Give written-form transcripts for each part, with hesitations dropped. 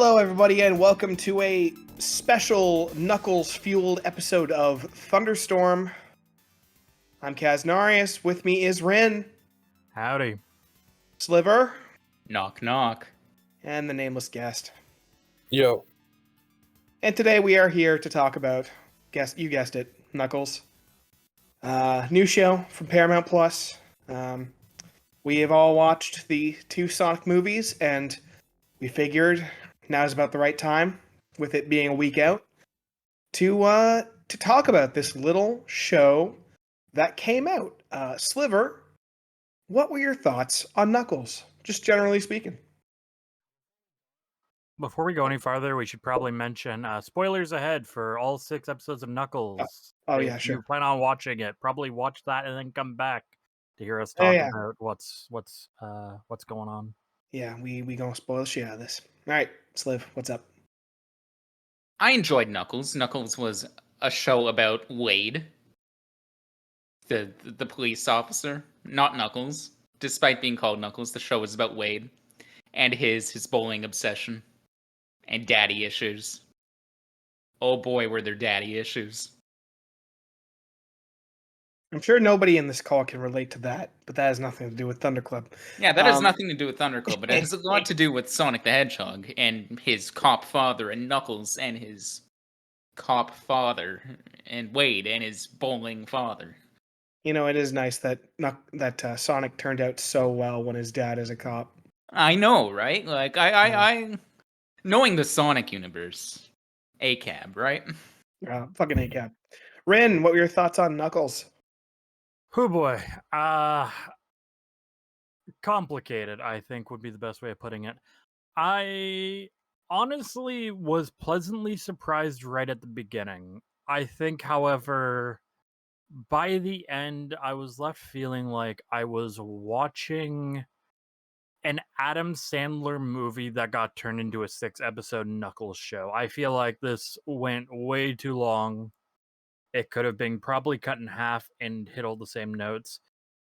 Hello, everybody, and welcome to a special Knuckles-fueled episode of Thunderstorm. I'm Kaznarious. With me is Rin, Howdy. Sliver, Knock, knock. and the Nameless guest. Yo. And today we are here to talk about, you guessed it, Knuckles. New show from Paramount Plus. We have all watched the two Sonic movies, and we figured now is about the right time, with it being a week out, to talk about this little show that came out. Sliver, what were your thoughts on Knuckles, just generally speaking? Before we go any farther, we should probably mention spoilers ahead for all 6 episodes of Knuckles. Oh, If yeah, sure. you plan on watching it, probably watch that and then come back to hear us Oh, talk yeah. about what's going on. Yeah, we gonna spoil shit out of this. All right, Sliv, what's up? I enjoyed Knuckles. Knuckles was a show about Wade, the police officer, not Knuckles. Despite being called Knuckles, the show was about Wade and his bowling obsession and daddy issues. Oh boy, were there daddy issues. I'm sure nobody in this call can relate to that, but that has nothing to do with Thunder Club. Yeah, that has nothing to do with Thunderclub, but it has a lot to do with Sonic the Hedgehog and his cop father, and Knuckles and his cop father, and Wade and his bowling father. You know, it is nice that Sonic turned out so well when his dad is a cop. I know, right? Like, I knowing the Sonic universe, ACAB, right? Fucking ACAB. Rin, what were your thoughts on Knuckles? Oh boy. Complicated, I think, would be the best way of putting it. I honestly was pleasantly surprised right at the beginning. I think, however, by the end, I was left feeling like I was watching an Adam Sandler movie that got turned into a 6-episode Knuckles show. I feel like this went way too long. It could have been probably cut in half and hit all the same notes.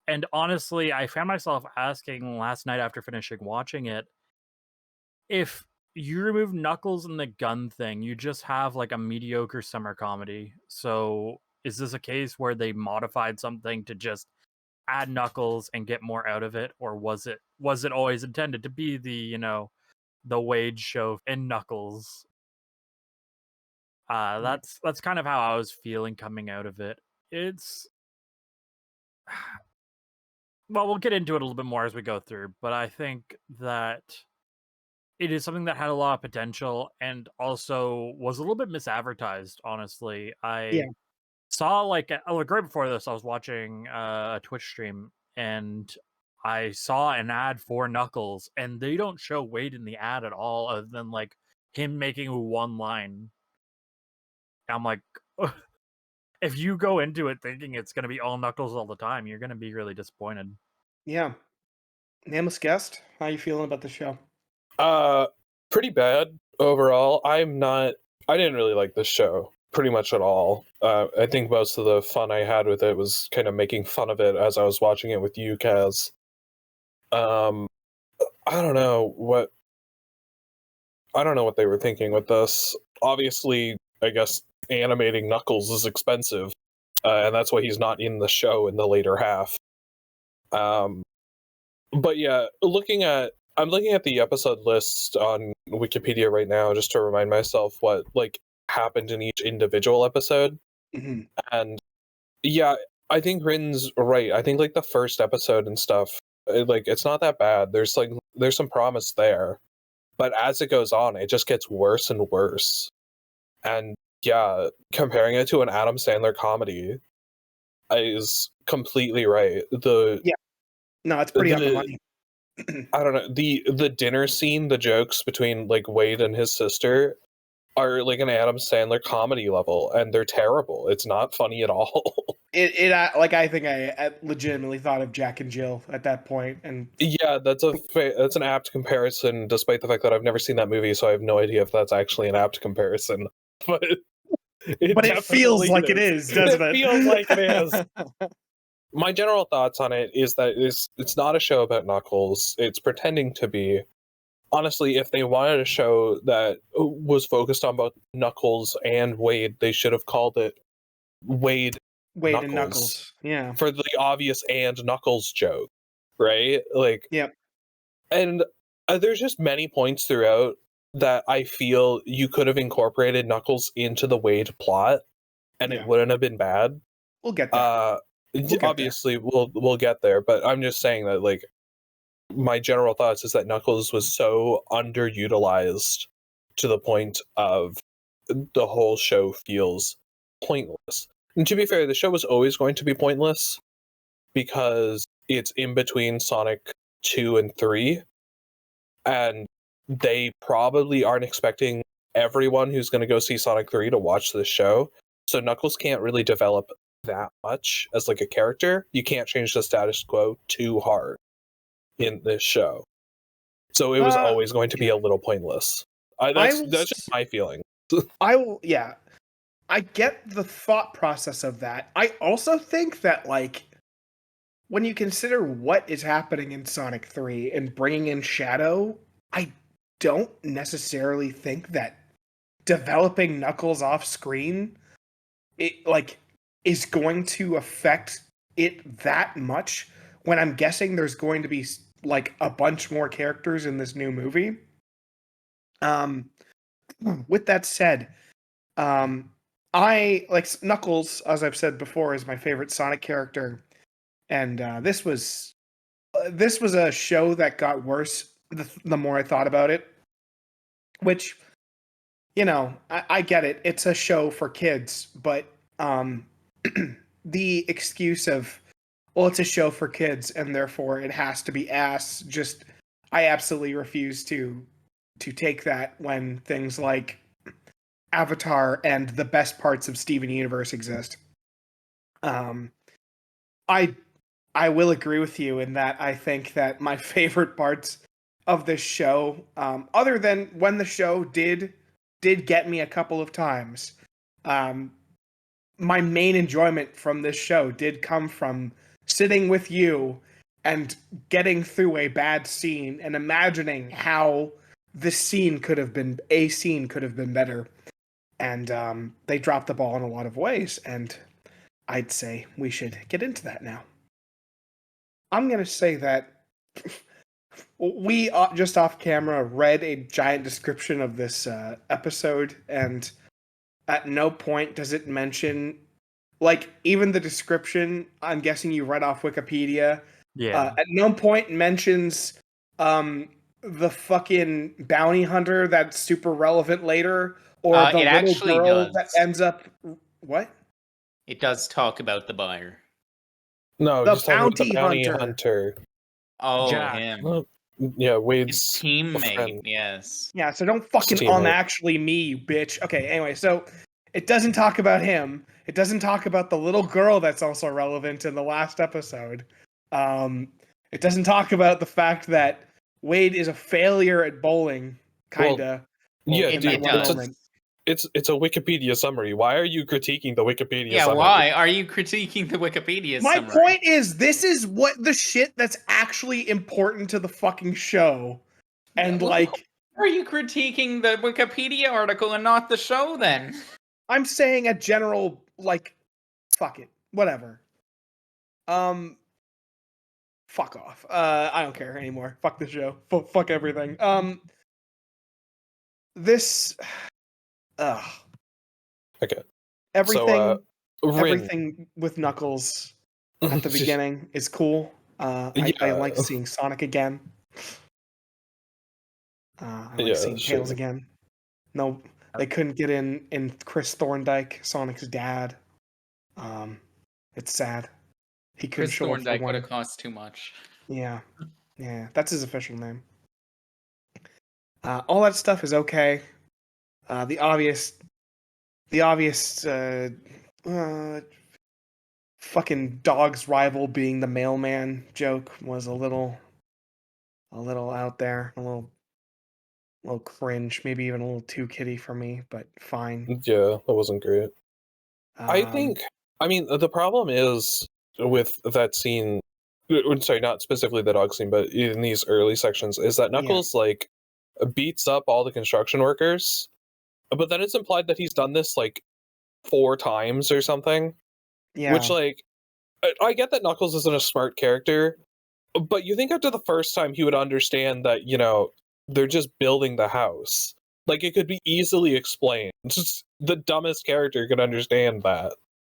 And honestly, I found myself asking last night after finishing watching it, if you remove Knuckles and the gun thing, you just have like a mediocre summer comedy. So is this a case where they modified something to just add Knuckles and get more out of it, or was it always intended to be the Wade show in Knuckles? That's kind of how I was feeling coming out of it. It's well, we'll get into it a little bit more as we go through, but I think that it is something that had a lot of potential and also was a little bit misadvertised, honestly. I saw like right before this, I was watching a Twitch stream and I saw an ad for Knuckles, and they don't show Wade in the ad at all, other than like him making one line. I'm like, if you go into it thinking it's going to be all Knuckles all the time, you're going to be really disappointed. Yeah. Nameless guest, how you feeling about the show? Pretty bad overall. I didn't really like this show pretty much at all. I think most of the fun I had with it was kind of making fun of it as I was watching it with you, Kaz. I don't know what they were thinking with this. Obviously, I guess animating Knuckles is expensive, and that's why he's not in the show in the later half. But yeah, I'm looking at the episode list on Wikipedia right now just to remind myself what like happened in each individual episode. Mm-hmm. And yeah, I think Rin's right. I think like the first episode and stuff, it's not that bad. There's some promise there. But as it goes on, it just gets worse and worse. And yeah, comparing it to an Adam Sandler comedy is completely right. No, it's pretty on the money. I don't know, the dinner scene, the jokes between like Wade and his sister are like an Adam Sandler comedy level, and they're terrible. It's not funny at all. I think I legitimately thought of Jack and Jill at that point, and yeah, that's an apt comparison, despite the fact that I've never seen that movie, so I have no idea if that's actually an apt comparison. But it feels like it is, doesn't it? It feels like it is. My general thoughts on it is that it's not a show about Knuckles. It's pretending to be. honestly, if they wanted a show that was focused on both Knuckles and Wade, they should have called it Wade Wade Knuckles. and Knuckles. Yeah. For the obvious and Knuckles joke, right? Like, Yep. and there's just many points throughout that I feel you could have incorporated Knuckles into the Wade plot, and Yeah. it wouldn't have been bad. We'll get there. get Obviously, we'll get there, but I'm just saying that, like, my general thoughts is that Knuckles was so underutilized to the point of the whole show feels pointless. And to be fair, the show was always going to be pointless because it's in between Sonic 2 and 3, and they probably aren't expecting everyone who's going to go see Sonic 3 to watch this show. So Knuckles can't really develop that much as like a character. You can't change the status quo too hard in this show. So it was always going to be a little pointless. That's just my feeling. I get the thought process of that. I also think that, like, when you consider what is happening in Sonic 3 and bringing in Shadow, I don't necessarily think that developing Knuckles off screen is going to affect it that much, when I'm guessing there's going to be like a bunch more characters in this new movie. With that said, I like Knuckles, as I've said before, is my favorite Sonic character, and this was a show that got worse the more I thought about it. Which, I get it; it's a show for kids, but the excuse of, well, it's a show for kids and therefore it has to be ass. Just, I absolutely refuse to take that when things like Avatar and the best parts of Steven Universe exist. I will agree with you in that I think that my favorite parts of this show, other than when the show did get me a couple of times, my main enjoyment from this show did come from sitting with you and getting through a bad scene and imagining how this scene could have been better. And they dropped the ball in a lot of ways, and I'd say we should get into that now. I'm going to say that we just off camera read a giant description of this episode, and at no point does it mention, like, even the description, I'm guessing you read off Wikipedia. Yeah. At no point mentions the fucking bounty hunter that's super relevant later, or the little girl that ends up... What? It does talk about the buyer. No, The just talking about the bounty bounty hunter. Oh, Jack. him. Well, yeah, Wade's His teammate, friend. yes. Yeah, so don't fucking actually me, you bitch. Okay, anyway, so it doesn't talk about him. It doesn't talk about the little girl that's also relevant in the last episode. It doesn't talk about the fact that Wade is a failure at bowling, kinda. Yeah, It dude, does. it's a Wikipedia summary. Why are you critiquing the Wikipedia summary? Why are you critiquing the Wikipedia My summary? point is, this is what the shit that's actually important to the fucking show. And like... Are you critiquing the Wikipedia article and not the show, then? I'm saying a general, like, fuck it. Whatever. Fuck off. I don't care anymore. Fuck the show. Fuck everything. This... Okay. Everything, So, everything with Knuckles at the beginning is cool. I like seeing Sonic again. I like seeing Tails again. No, they couldn't get in Chris Thorndike, Sonic's dad. It's sad. He couldn't Chris show up for Thorndike would one. have cost too much. Yeah, that's his official name. All that stuff is okay. The obvious fucking dog's rival being the mailman joke was a little out there, a little cringe, maybe even a little too kiddie for me, but fine. Yeah, that wasn't great. I mean, the problem is with that scene, sorry, not specifically the dog scene, but in these early sections, is that Knuckles, like, beats up all the construction workers, but then it's implied that he's done this like 4 times or something. Yeah. Which, like, I get that Knuckles isn't a smart character, but you think after the first time he would understand that, they're just building the house. Like, it could be easily explained. Just the dumbest character could understand that.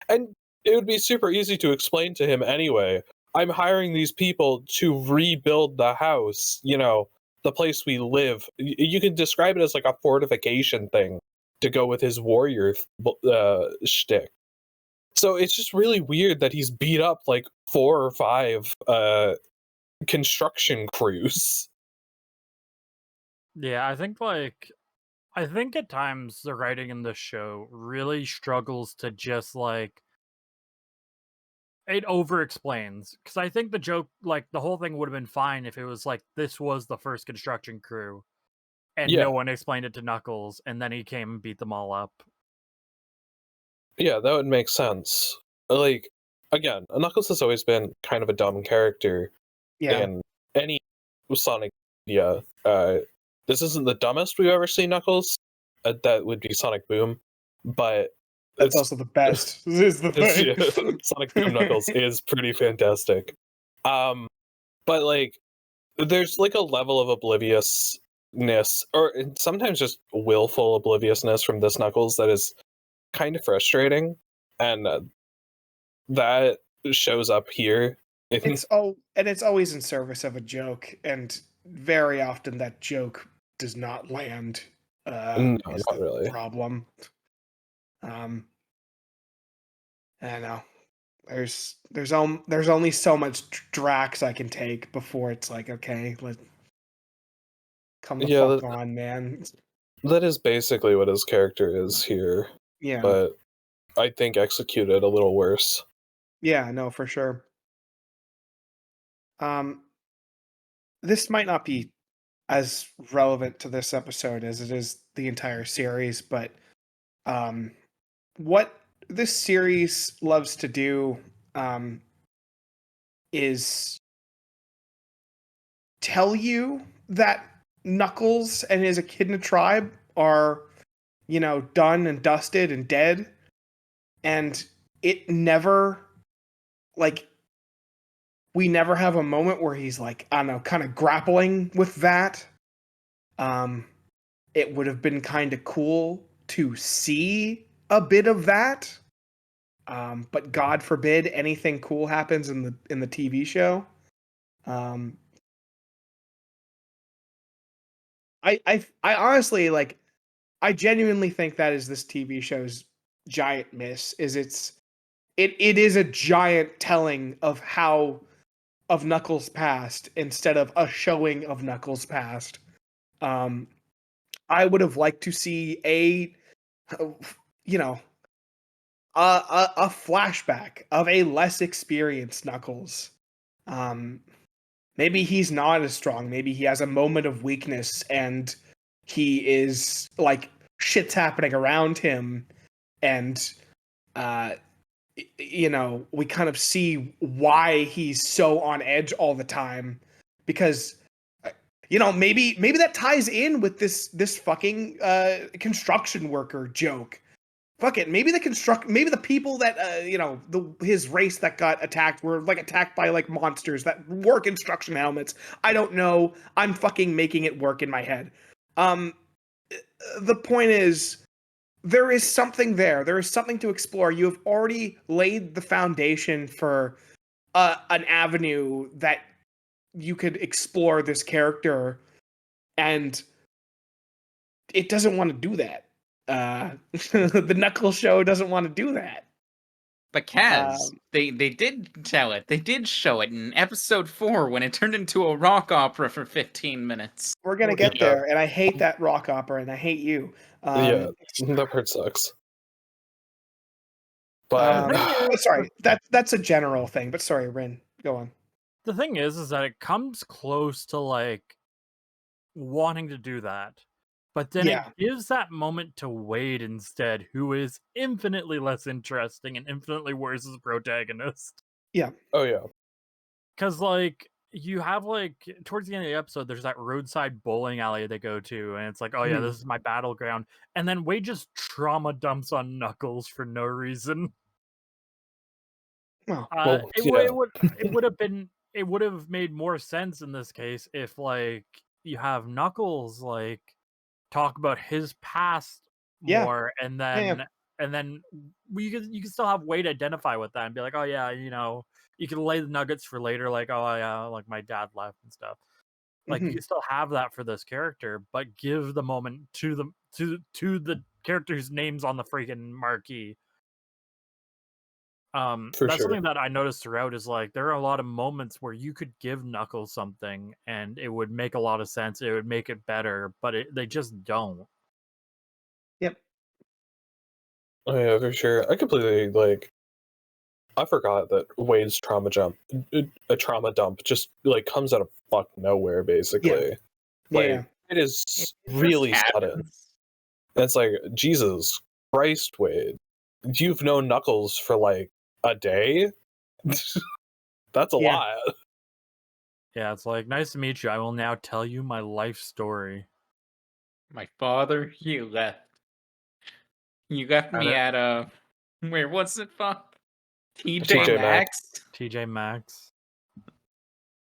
And it would be super easy to explain to him anyway. I'm hiring these people to rebuild the house, the place we live. You can describe it as like a fortification thing to go with his warrior shtick. So it's just really weird that he's beat up like 4 or 5 construction crews. Yeah, I think at times the writing in this show really struggles to just like it over explains, because I think the joke, like the whole thing would have been fine if it was like this was the first construction crew and Yeah. no one explained it to Knuckles and then he came and beat them all up. Yeah, that would make sense. Like, again, Knuckles has always been kind of a dumb character Yeah. in any Sonic media. This isn't the dumbest we've ever seen Knuckles. That would be Sonic Boom, but That's also the best. This is the thing. Sonic Boom Knuckles is pretty fantastic. But like, there's like a level of obliviousness, or sometimes just willful obliviousness from this Knuckles that is kind of frustrating, and that shows up here. It's always in service of a joke, and very often that joke does not land. No, Is not the really. problem. I don't know. There's only so much Drax I can take before it's like, okay, let come the Yeah, fuck on, man. that is basically what his character is here, Yeah. but I think executed a little worse. Yeah, no, for sure. This might not be as relevant to this episode as it is the entire series, but um, what this series loves to do is tell you that Knuckles and his Echidna tribe are, done and dusted and dead, and it never, like, we never have a moment where he's like, I don't know, kind of grappling with that. It would have been kind of cool to see a bit of that. But God forbid anything cool happens in the TV show. I honestly, like, I genuinely think that is this TV show's giant miss. It is a giant telling of Knuckles' past instead of a showing of Knuckles' past. I would have liked to see a flashback of a less experienced Knuckles. Maybe he's not as strong. Maybe he has a moment of weakness and he is like shit's happening around him, and we kind of see why he's so on edge all the time, because maybe that ties in with this fucking construction worker joke. Fuck it. Maybe the people that his race that got attacked were like attacked by like monsters that wore construction helmets. I don't know. I'm fucking making it work in my head. The point is, there is something there. There is something to explore. You have already laid the foundation for an avenue that you could explore this character, and it doesn't want to do that. The Knuckles show doesn't want to do that. But Kaz, they did tell it. They did show it in episode 4 when it turned into a rock opera for 15 minutes. We're gonna get there, and I hate that rock opera, and I hate you. Yeah, that part sucks. But sorry, that's a general thing. But sorry, Rin, go on. The thing is that it comes close to like wanting to do that, but then it gives that moment to Wade instead, who is infinitely less interesting and infinitely worse as a protagonist. Yeah. Oh yeah. Because like you have like towards the end of the episode, there's that roadside bowling alley they go to, and it's like, oh yeah, Mhm. this is my battleground. And then Wade just trauma dumps on Knuckles for no reason. Well, It would have made more sense in this case if like you have Knuckles like talk about his past Yeah. more, and Yeah. then you can still have Wade identify with that and be like, oh yeah, you can lay the nuggets for later, like, oh yeah, like my dad left and stuff. Like you Mhm. can still have that for this character, but give the moment to the character whose name's on the freaking marquee. For That's sure. something that I noticed throughout is like there are a lot of moments where you could give Knuckles something and it would make a lot of sense. It would make it better, but they just don't. Yep. Oh yeah, for sure. I completely I forgot that Wade's a trauma dump just like comes out of fuck nowhere basically. Like Yeah. it is It really just sudden. happens. And it's like, Jesus Christ, Wade. You've known Knuckles for like a day? That's a Yeah. lot. Yeah, it's like, nice to meet you. I will now tell you my life story. My father, you left. You left me Better. at where was it from? TJ TJ Maxx? TJ Maxx.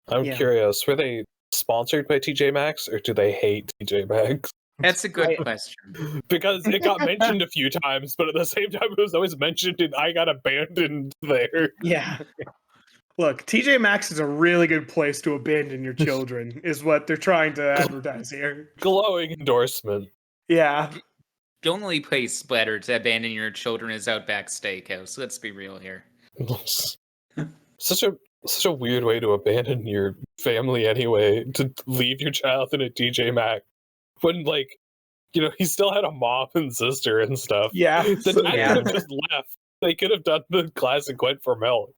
I'm Yeah. curious, were they sponsored by TJ Maxx or do they hate TJ Maxx? That's a good Right. question. Because it got mentioned a few times, but at the same time it was always mentioned and I got abandoned there. Yeah. Look, TJ Maxx is a really good place to abandon your children, is what they're trying to advertise here. Glowing endorsement. Yeah. The only place better to abandon your children is Outback Steakhouse. Let's be real here. Such a weird way to abandon your family anyway, to leave your child in a TJ Maxx. When like, he still had a mom and sister and stuff. Yeah. The So- dad yeah. could have just left. They could have done the classic went for milk.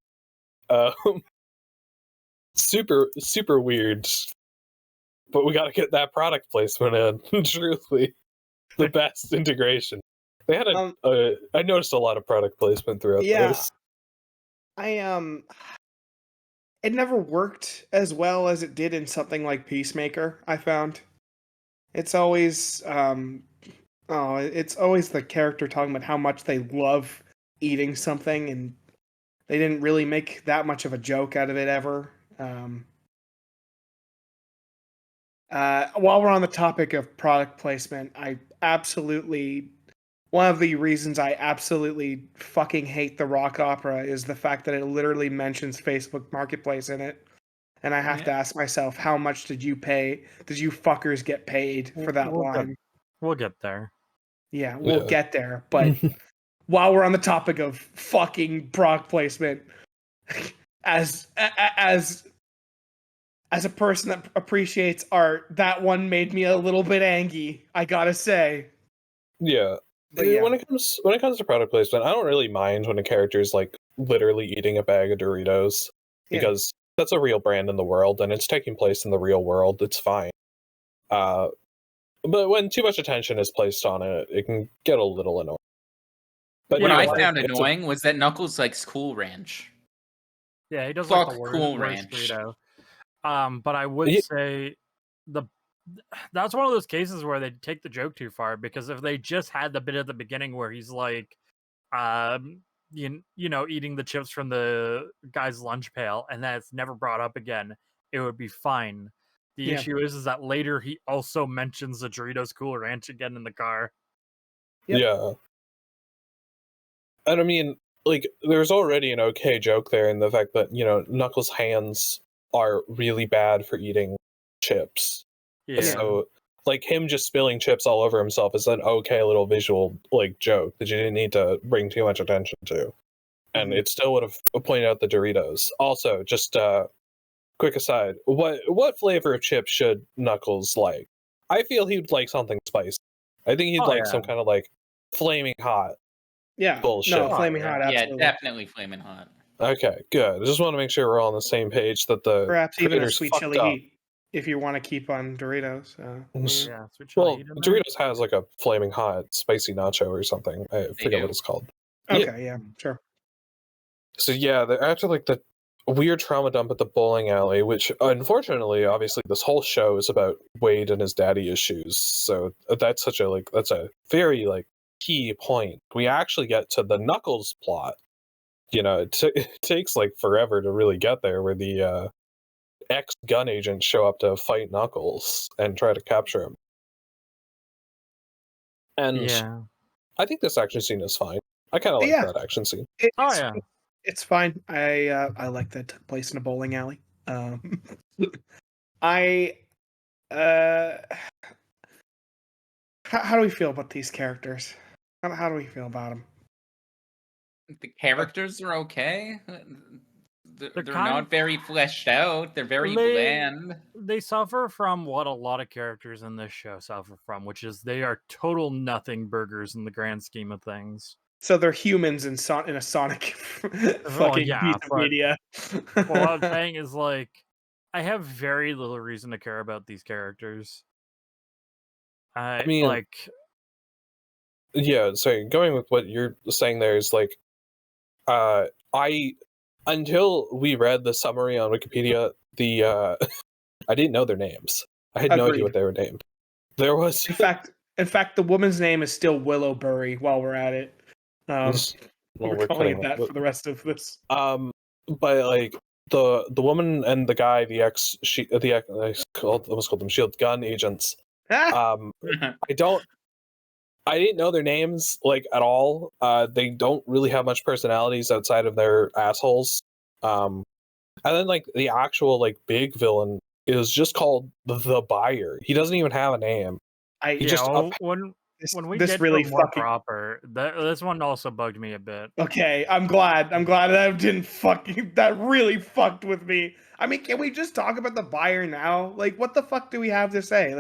Super, super weird. But we gotta get that product placement in. Truly. The best integration. They had I noticed a lot of product placement throughout Yeah. this. It never worked as well as it did in something like Peacemaker, I found. It's always it's always the character talking about how much they love eating something, and they didn't really make that much of a joke out of it ever. While we're on the topic of product placement, one of the reasons I absolutely fucking hate the Rock Opera is the fact that it literally mentions Facebook Marketplace in it. And I have to ask myself, how much did you fuckers get paid for that line? We'll get there. Yeah, we'll Yeah. get there. But while we're on the topic of fucking product placement, as a person that appreciates art, that one made me a little bit angry, I gotta say. Yeah. But yeah. When it comes to product placement, I don't really mind when a character is like literally eating a bag of Doritos Yeah. because that's a real brand in the world and it's taking place in the real world. It's fine. But when too much attention is placed on it, it can get a little annoying. But What you know I what? found It's annoying was that Knuckles likes Cool Ranch. Yeah, he does like the Fuck worst, Cool worst Ranch. Burrito. But I would Yeah. say that's one of those cases where they take the joke too far, because if they just had the bit at the beginning where he's like, eating the chips from the guy's lunch pail, and then it's never brought up again, it would be fine. The Yeah. issue is that later he also mentions the Doritos Cool Ranch again in the car. Yep. Yeah. And I mean, like, there's already an okay joke there in the fact that, Knuckles' hands are really bad for eating chips. Yeah. So, like, him just spilling chips all over himself is an okay little visual, like, joke that you didn't need to bring too much attention to. And Mhm. it still would have pointed out the Doritos. Also, just quick aside, what flavor of chips should Knuckles like? I feel he'd like something spicy. I think he'd like some kind of, like, flaming hot. Yeah. Bullshit. No, Flaming Hot, Yeah, absolutely. definitely Flamin' Hot. Okay, good. I just want to make sure we're all on the same page that the Perhaps even a creators sweet fucked chili up. heat, if you want to keep on Doritos. Yeah, sweet chili Well, heat in there. Doritos has like a flaming hot spicy nacho or something. I forget do. what it's called. Okay, yeah, sure. So yeah, after like the weird trauma dump at the bowling alley, which unfortunately, obviously, this whole show is about Wade and his daddy issues. So that's that's a very key point. We actually get to the Knuckles plot. It takes forever to really get there, where the ex-gun agents show up to fight Knuckles and try to capture him. And Yeah. I think this action scene is fine. I kind of like that action scene. Oh yeah. It's fine. I like that took place in a bowling alley. I how do we feel about these characters? How do we feel about them? The characters are okay. They're kind not of- very fleshed out. They're very They- bland. They suffer from what a lot of characters in this show suffer from, which is they are total nothing burgers in the grand scheme of things. So they're humans in a Sonic fucking yeah, piece of but- media. Well, what I'm saying is I have very little reason to care about these characters. I mean, yeah, so going with what you're saying there is I until we read the summary on Wikipedia, I didn't know their names. I had no idea Agreed. what they were named. There was In fact, the woman's name is still Willowberry. While we're at it, well, we're calling it cutting that for the rest of this. but the woman and the guy, I almost called them shield gun agents. I didn't know their names at all. They don't really have much personalities outside of their assholes. And then the actual big villain is just called the Buyer. He doesn't even have a name. When we this get really to more fucking proper, this one also bugged me a bit. okay. I'm glad that didn't that really fucked with me. I mean, can we just talk about the Buyer now? What the fuck do we have to say?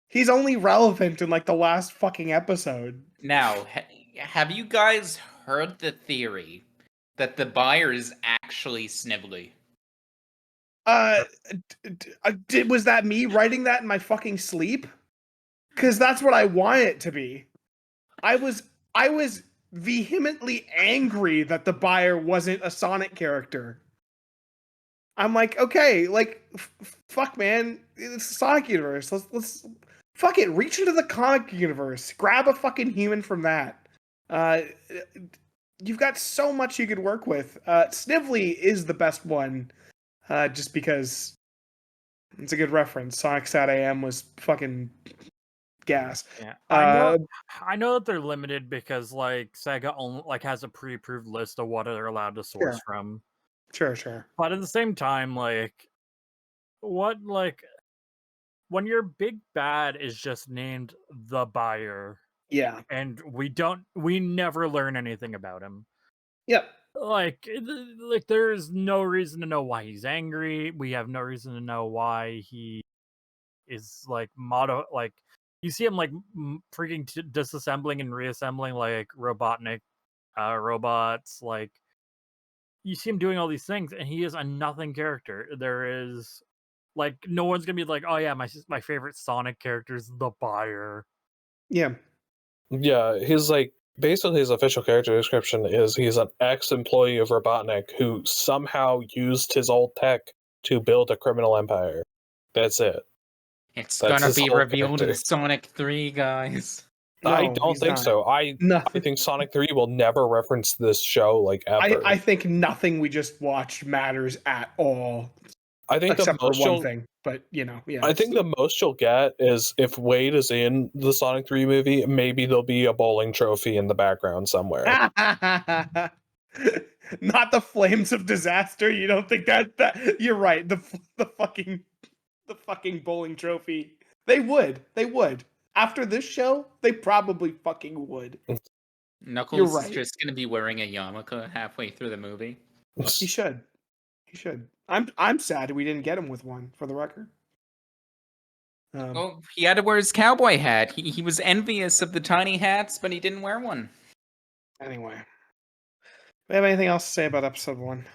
He's only relevant in the last fucking episode. Now, have you guys heard the theory that the Buyer is actually Snively? Was that me writing that in my fucking sleep? Because that's what I want it to be. I was vehemently angry that the Buyer wasn't a Sonic character. I'm like, okay, fuck, man, it's the Sonic universe. Let's fuck it. Reach into the comic universe. Grab a fucking human from that. You've got so much you could work with. Snively is the best one. Just because it's a good reference. Sonic Sat AM was fucking gas. Yeah, I know that they're limited because Sega only has a pre-approved list of what they're allowed to source from. Sure. But at the same time, when your big bad is just named the Buyer, yeah, and we never learn anything about him. Yep. There's no reason to know why he's angry. We have no reason to know why he is you see him freaking disassembling and reassembling Robotnik robots. You see him doing all these things, and he is a nothing character. There is no one's gonna be oh yeah, my favorite Sonic character is the Buyer. Yeah. His basically his official character description is he's an ex-employee of Robotnik who somehow used his old tech to build a criminal empire. That's it. It's That's gonna his be whole revealed in character. Sonic 3, guys. I No, don't he's think not. so. I think Sonic 3 will never reference this show ever. I think nothing we just watched matters at all. I think except the most for one thing, but yeah. I think the most you'll get is if Wade is in the Sonic 3 movie, maybe there'll be a bowling trophy in the background somewhere. Not the flames of disaster. You don't think that you're right. The fucking bowling trophy. They would. After this show, they probably fucking would. Knuckles right. is just gonna be wearing a yarmulke halfway through the movie. He should. I'm sad we didn't get him with one, for the record. Well, he had to wear his cowboy hat. He was envious of the tiny hats, but he didn't wear one. Anyway. We have anything else to say about episode 1?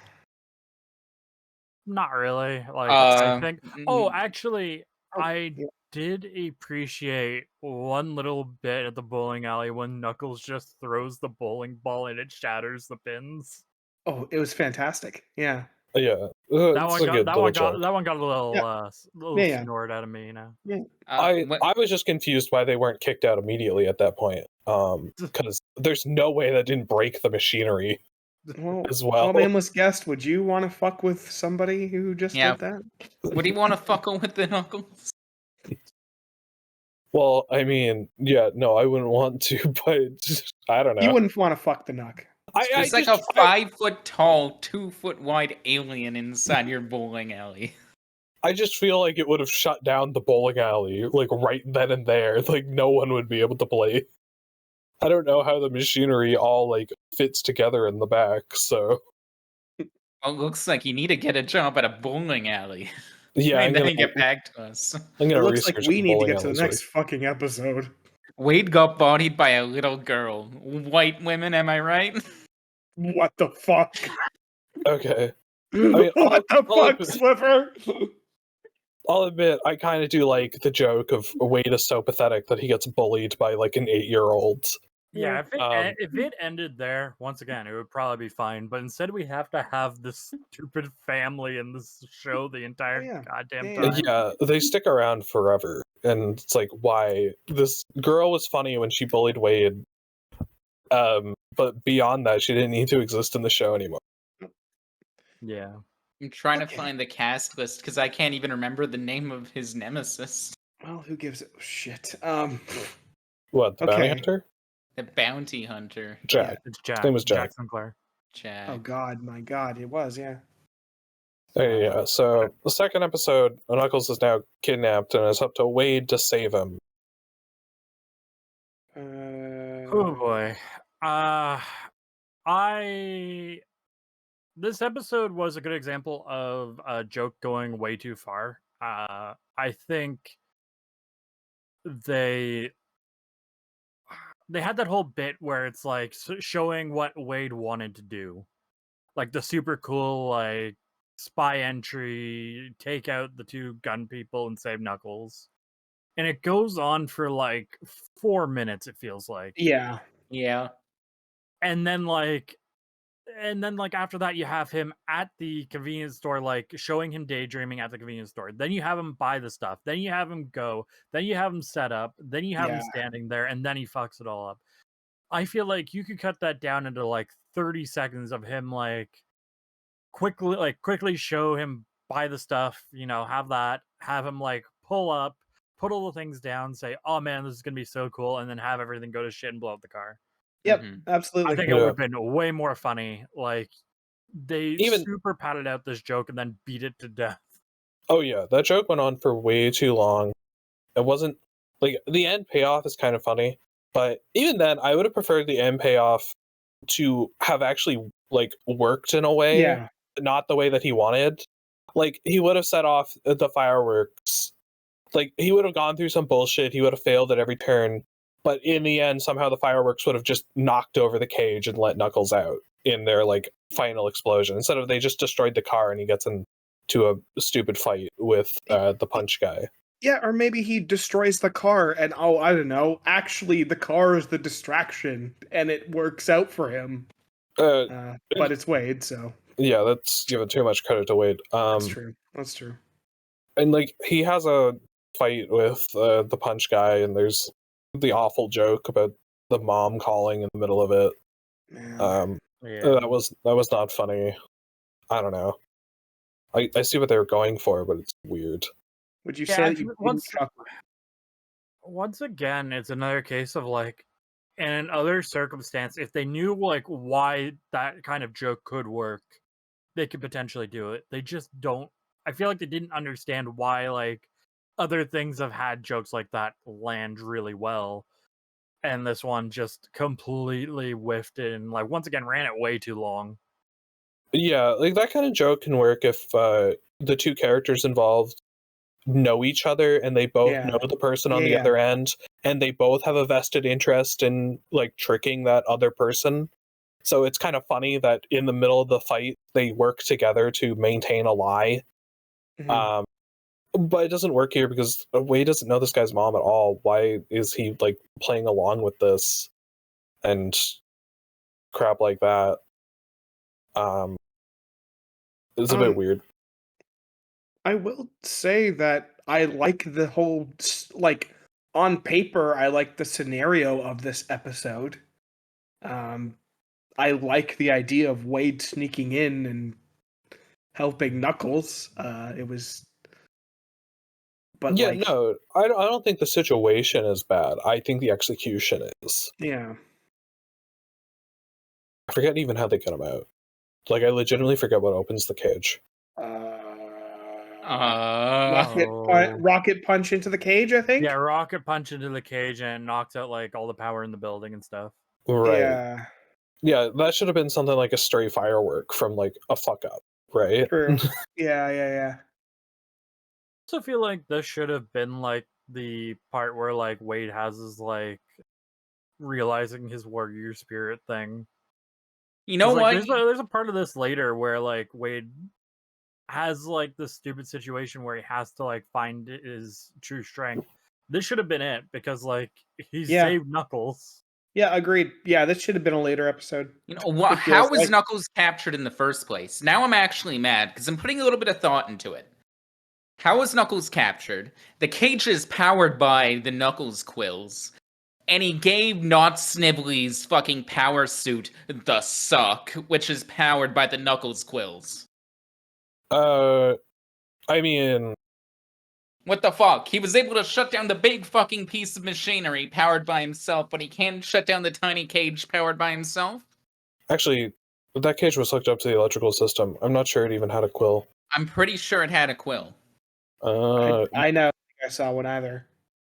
Not really. I think. Oh, actually, yeah. did appreciate one little bit at the bowling alley when Knuckles just throws the bowling ball and it shatters the pins. Oh, it was fantastic. Yeah. Yeah, That it's one a got good that little one got joke. that one got a little Yeah. little Yeah. snort out of me, you know. Yeah. I was just confused why they weren't kicked out immediately at that point. Because there's no way that didn't break the machinery Well, as well. nameless guest, would you want to fuck with somebody who just Yeah. did that? Would he want to fuckle with the Knuckles? Well, I mean, yeah, no, I wouldn't want to, but just, I don't know. You wouldn't want to fuck the Nuck. There's like a 5-foot tall, 2-foot wide alien inside your bowling alley. I just feel like it would have shut down the bowling alley, like right then and there. Like no one would be able to play. I don't know how the machinery all like fits together in the back, so Well, it looks like you need to get a job at a bowling alley. yeah, And then get back to us. I'm It gonna looks like research we the need to bowling get to the alleys next fucking episode. Wade got bodied by a little girl. White women, am I right? What the fuck? Okay. mean, What the I'll fuck, Sliver? I'll admit, I kind of do like the joke of Wade is so pathetic that he gets bullied by like an 8-year-old. Yeah, Yeah. if it ended there, once again, it would probably be fine. But instead, we have to have this stupid family in this show the entire yeah. goddamn Yeah, time. Yeah, they stick around forever, and it's like, why? This girl was funny when she bullied Wade, but beyond that, she didn't need to exist in the show anymore. Yeah. I'm trying Okay. to find the cast list because I can't even remember the name of his nemesis. Well, who gives it? Shit. What, the bounty Okay. hunter? The bounty hunter. Jack. It's Jack. His name was Jack. Sinclair. Jack. Oh God, my God, it was. Yeah. Yeah, so the second episode, Knuckles is now kidnapped, and it's up to Wade to save him. Oh boy. This episode was a good example of a joke going way too far. I think they had that whole bit where it's like showing what Wade wanted to do, like the super cool like spy entry, take out the two gun people and save Knuckles, and it goes on for like 4 minutes. It feels like, Yeah. Yeah. and then like after that you have him at the convenience store, like showing him daydreaming at the convenience store, then you have him buy the stuff, then you have him go, then you have him set up, then you have him Yeah. standing there, and then he fucks it all up. I feel like you could cut that down into like 30 seconds of him like quickly show him buy the stuff, have him like pull up, put all the things down, say, oh man, this is gonna be so cool, and then have everything go to shit and blow up the car. Yep. Mhm. Absolutely. I think it would have been way more funny. Like they super padded out this joke and then beat it to death. Oh yeah, that joke went on for way too long. It wasn't like the end payoff is kind of funny, but even then, I would have preferred the end payoff to have actually like worked in a way, Yeah. not the way that he wanted. Like he would have set off the fireworks. Like he would have gone through some bullshit. He would have failed at every turn, but in the end, somehow the fireworks would have just knocked over the cage and let Knuckles out in their like final explosion. Instead of they just destroyed the car and he gets into a stupid fight with the punch guy. Yeah, or maybe he destroys the car and I don't know. Actually, the car is the distraction and it works out for him. But it's Wade, so yeah, that's giving too much credit to Wade. that's true. That's true. And like he has a fight with the punch guy, and there's the awful joke about the mom calling in the middle of it. Man. Yeah. That was not funny. I don't know. I see what they were going for, but it's weird. Would you Yeah, say that it's- you didn't chuckle? Once again, it's another case of like, in other circumstance, if they knew like why that kind of joke could work, they could potentially do it. They just don't. I feel like they didn't understand why like other things have had jokes like that land really well, and this one just completely whiffed it and like once again ran it way too long. Yeah, like that kind of joke can work if the two characters involved know each other and they both Yeah. know the person on the Yeah. other end, and they both have a vested interest in like tricking that other person. So it's kind of funny that in the middle of the fight they work together to maintain a lie. Mhm. But it doesn't work here because Wade doesn't know this guy's mom at all. Why is he like playing along with this and crap like that? It's a bit weird. I will say that I like the whole, like, on paper, I like the scenario of this episode. I like the idea of Wade sneaking in and helping Knuckles. It was, but Yeah, like, no, I don't think the situation is bad. I think the execution is. yeah. I forget even how they get him out. Like, I legitimately forget what opens the cage. Uh, Rocket punch into the cage, I think. Yeah, rocket punch into the cage and knocked out like all the power in the building and stuff. Right. Yeah, Yeah, that should have been something like a stray firework from like a fuck up, right? true. Yeah. I also feel like this should have been like the part where like Wade has his like realizing his warrior spirit thing. you know 'Cause, like, what? there's a part of this later where like Wade has like this stupid situation where he has to like find his true strength. This should have been it because like he Yeah. saved Knuckles. Yeah, agreed. Yeah, this should have been a later episode. You know what? It How feels was like. Knuckles captured in the first place? Now I'm actually mad because I'm putting a little bit of thought into it. How was Knuckles captured? The cage is powered by the Knuckles quills, and he gave Not Snivelly's fucking power suit the suck, which is powered by the Knuckles quills. I mean, What the fuck? He was able to shut down the big fucking piece of machinery powered by himself, but he can't shut down the tiny cage powered by himself? actually, that cage was hooked up to the electrical system. I'm not sure it even had a quill. I'm pretty sure it had a quill. I know. I saw one either.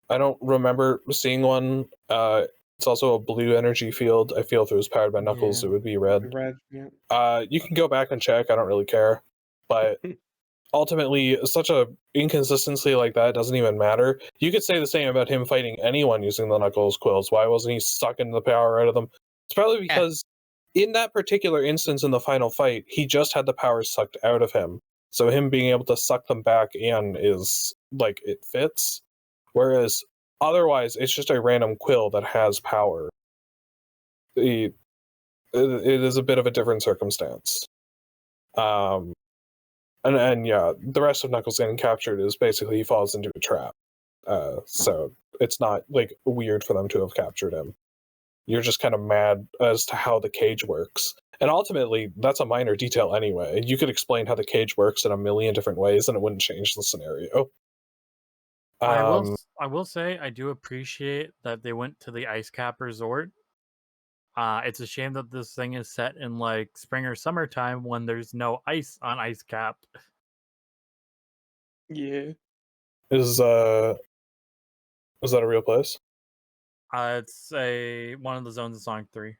I don't remember seeing one. It's also a blue energy field. I feel if it was powered by Knuckles, Yeah. it would be red. Red. Yeah. You can go back and check. I don't really care, but ultimately, such a inconsistency like that doesn't even matter. You could say the same about him fighting anyone using the Knuckles quills. Why wasn't he sucking the power out of them? It's probably because in that particular instance in the final fight, he just had the power sucked out of him. So him being able to suck them back in is like it fits. Whereas otherwise, it's just a random quill that has power. It is a bit of a different circumstance. And yeah, the rest of Knuckles getting captured is basically he falls into a trap. So it's not like weird for them to have captured him. You're just kind of mad as to how the cage works. And ultimately, that's a minor detail anyway. You could explain how the cage works in a million different ways and it wouldn't change the scenario. I will say I do appreciate that they went to the Ice Cap Resort. It's a shame that this thing is set in like spring or summertime when there's no ice on Ice Cap. Yeah. Is that a real place? It's one of the zones in Sonic 3.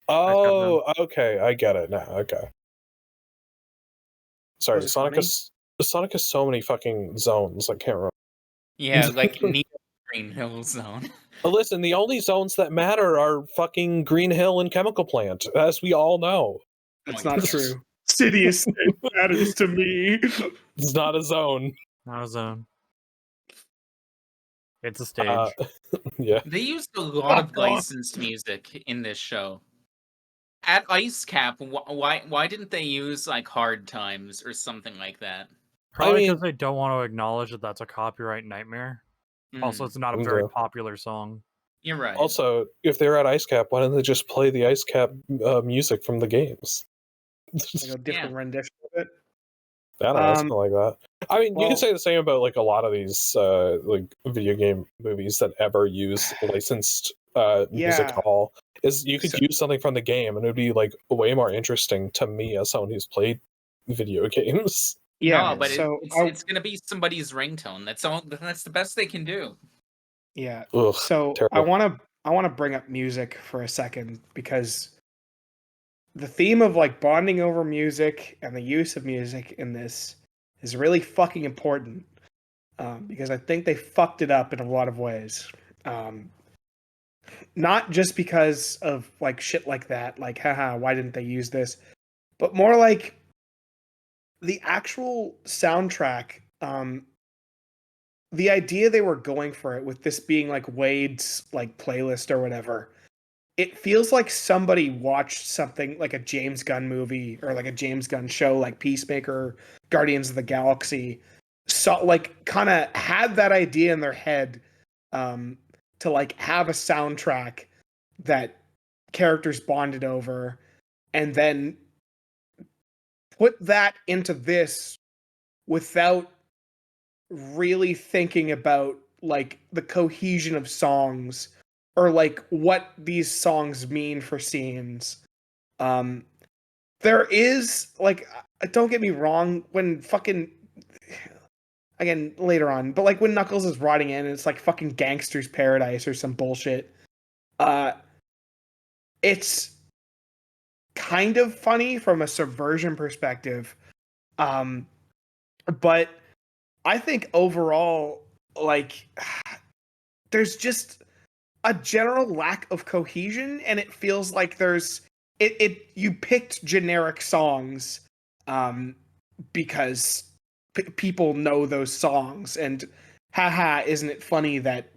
Oh, okay, I get it now. Okay. Sorry, Was it funny? Sonic has so many fucking zones. I can't remember. Yeah, like Neo Green Hill Zone. But listen, the only zones that matter are fucking Green Hill and Chemical Plant, as we all know. That's my not God. true. City Escape matters to me. It's not a zone. Not a zone. It's a stage. Yeah. They used a lot of Fuck off. licensed music in this show. At Ice Cap, why didn't they use like Hard Times or something like that? Probably mean- because they don't want to acknowledge that that's a copyright nightmare. Also, it's not a very Yeah. popular song. You're right. Also, if they're at Ice Cap, why don't they just play the Ice Cap music from the games? Like a different rendition of it. I don't know, something like that. I mean, you well- can say the same about like a lot of these like video game movies that ever use licensed music Yeah. at all. Is you could So- use something from the game and it would be like way more interesting to me as someone who's played video games. Yeah, no, but so it's gonna be somebody's ringtone. That's all. That's the best they can do. yeah. Ugh, So terrible. I wanna bring up music for a second because the theme of like bonding over music and the use of music in this is really fucking important. Because I think they fucked it up in a lot of ways. Not just because of like shit like that, like haha, why didn't they use this? But more like the actual soundtrack, the idea they were going for it with this being like Wade's like playlist or whatever, it feels like somebody watched something like a James Gunn movie or like a James Gunn show like Peacemaker, Guardians of the Galaxy, so like kind of had that idea in their head to like have a soundtrack that characters bonded over, and then put that into this without really thinking about like the cohesion of songs or like what these songs mean for scenes. Um there is like don't get me wrong, when fucking again later on, but like when Knuckles is riding in and it's like fucking Gangster's Paradise or some bullshit. Uh it's kind of funny from a subversion perspective. Um but I think overall, like, there's just a general lack of cohesion, and it feels like there's you picked generic songs, um, because people know those songs, and haha, isn't it funny that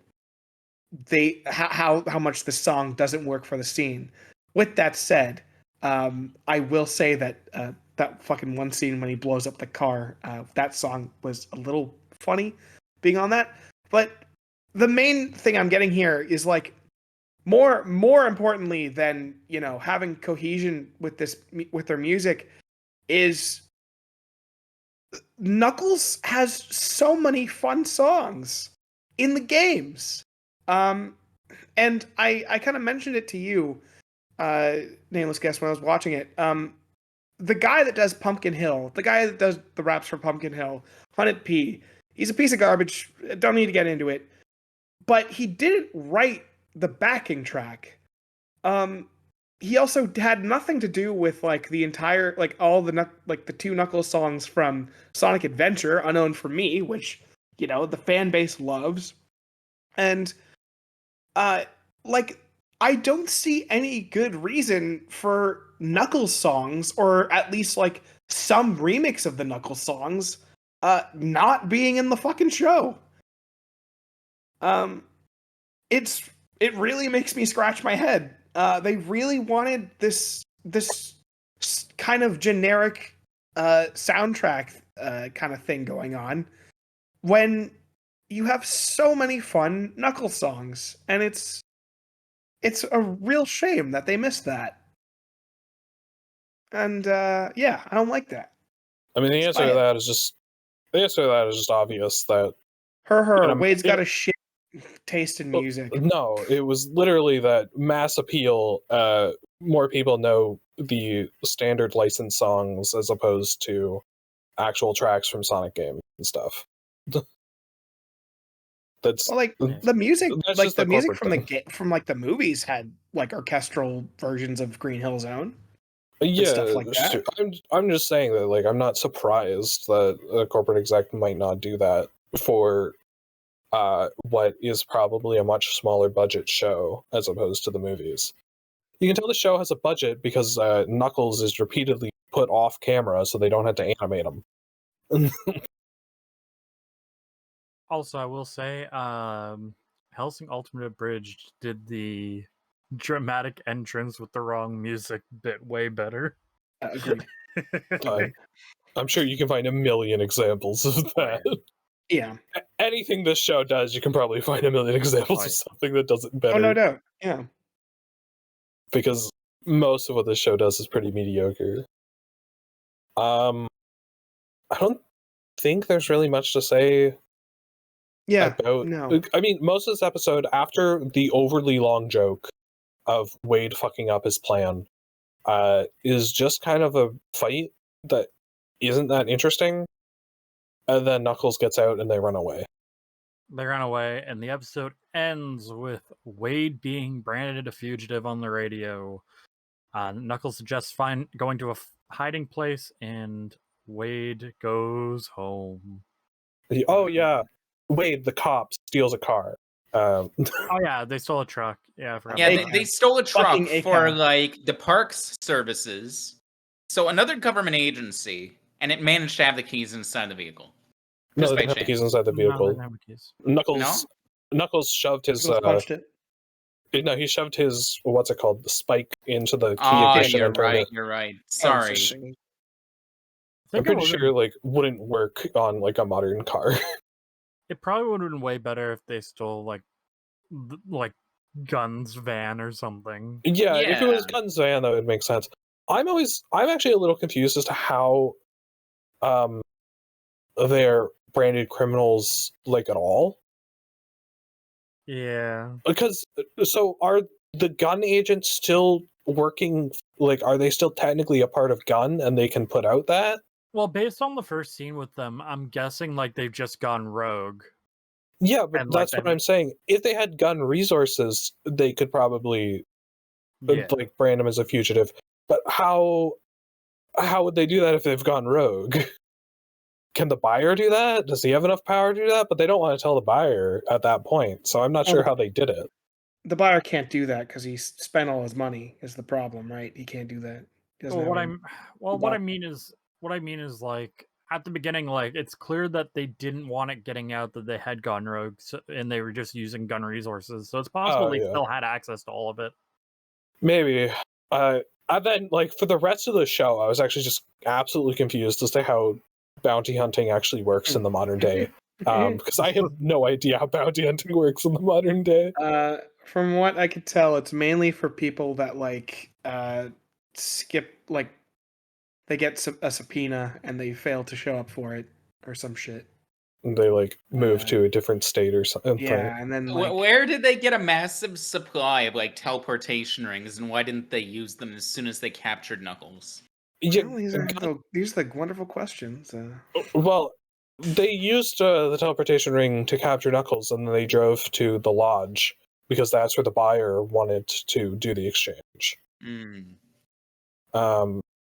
how much the song doesn't work for the scene. With that said, I will say that that fucking one scene when he blows up the car, that song was a little funny being on that. But the main thing I'm getting here is like more importantly than, you know, having cohesion with with their music is Knuckles has so many fun songs in the games. Um, and I kind of mentioned it to you, Nameless Guest, when I was watching it. The guy that does Pumpkin Hill, the guy that does the raps for Pumpkin Hill, Hunnit P, he's a piece of garbage. Don't need to get into it. But he didn't write the backing track. He also had nothing to do with like the entire, like all the like the two Knuckles songs from Sonic Adventure, Unknown for Me, which, you know, the fan base loves. And like I don't see any good reason for Knuckles songs, or at least like some remix of the Knuckles songs, not being in the fucking show. Um, it really makes me scratch my head. They really wanted this kind of generic soundtrack kind of thing going on when you have so many fun Knuckles songs, and it's a real shame that they missed that. And yeah, I don't like that. I mean, the answer to that is just obvious that Wade's got a shit taste in music. No, it was literally that mass appeal. More people know the standard licensed songs as opposed to actual tracks from Sonic games and stuff. That's well, like the music, like the music from from like the movies had like orchestral versions of Green Hill Zone. Yeah, stuff like that. I'm just saying that like I'm not surprised that a corporate exec might not do that for what is probably a much smaller budget show as opposed to the movies. You can tell the show has a budget because Knuckles is repeatedly put off camera so they don't have to animate him. Also, I will say, Hellsing Ultimate Abridged did the dramatic entrance with the wrong music bit way better. Agreed. I'm sure you can find a million examples of that. Yeah. Anything this show does, you can probably find a million examples of something that does it better. Oh, no doubt. Yeah. Because most of what this show does is pretty mediocre. I don't think there's really much to say. Yeah. About, no. I mean, most of this episode, after the overly long joke of Wade fucking up his plan, is just kind of a fight that isn't that interesting. And then Knuckles gets out and they run away. They run away, and the episode ends with Wade being branded a fugitive on the radio. Knuckles suggests going to a hiding place, and Wade goes home. Oh yeah, Wade, the cop, steals a car. Oh yeah, they stole a truck. Yeah, I forgot. Yeah, they stole a truck for like the parks services. So another government agency, and it managed to have the keys inside the vehicle. No, they didn't have the keys inside the vehicle. No, they didn't have the keys. Knuckles shoved his punched it. No, he shoved his what's it called, the spike into the key Oh, ignition you're and turned right. it. You're right. Oh, Sorry. interesting. I I'm think pretty sure like wouldn't work on like a modern car. it probably would have been way better if they stole like Gun's van or something. Yeah, if it was Yeah. Guns Van, that would make sense. I'm actually a little confused as to how they're branded criminals like at all. Yeah. Because so are the gun agents still working, like are they still technically a part of Gun and they can put out that? Well, based on the first scene with them, I'm guessing like they've just gone rogue. Yeah, but And, like, that's what I'm saying. If they had gun resources, they could probably Yeah. like brand him as a fugitive. But how would they do that if they've gone rogue? Can the buyer do that? Does he have enough power to do that? But they don't want to tell the buyer at that point, so I'm not Well, sure how they did it. The buyer can't do that because he spent all his money. Is the problem, right? He can't do that. He doesn't Well, have what I lot- mean is like at the beginning, like it's clear that they didn't want it getting out that they had gone rogue, and they were just using gun resources. So it's possible Oh, they yeah. still had access to all of it. Maybe. And then, like, for the rest of the show, I was actually just absolutely confused as to how bounty hunting actually works in the modern day. Because I have no idea how bounty hunting works in the modern day. From what I could tell, it's mainly for people that skip they get a subpoena and they fail to show up for it or some shit. They, like, move to a different state or something. Yeah, and then Where did they get a massive supply of like teleportation rings, and why didn't they use them as soon as they captured Knuckles? Yeah, well, these are the wonderful questions. well, they used the teleportation ring to capture Knuckles, and then they drove to the lodge because that's where the buyer wanted to do the exchange. Mm.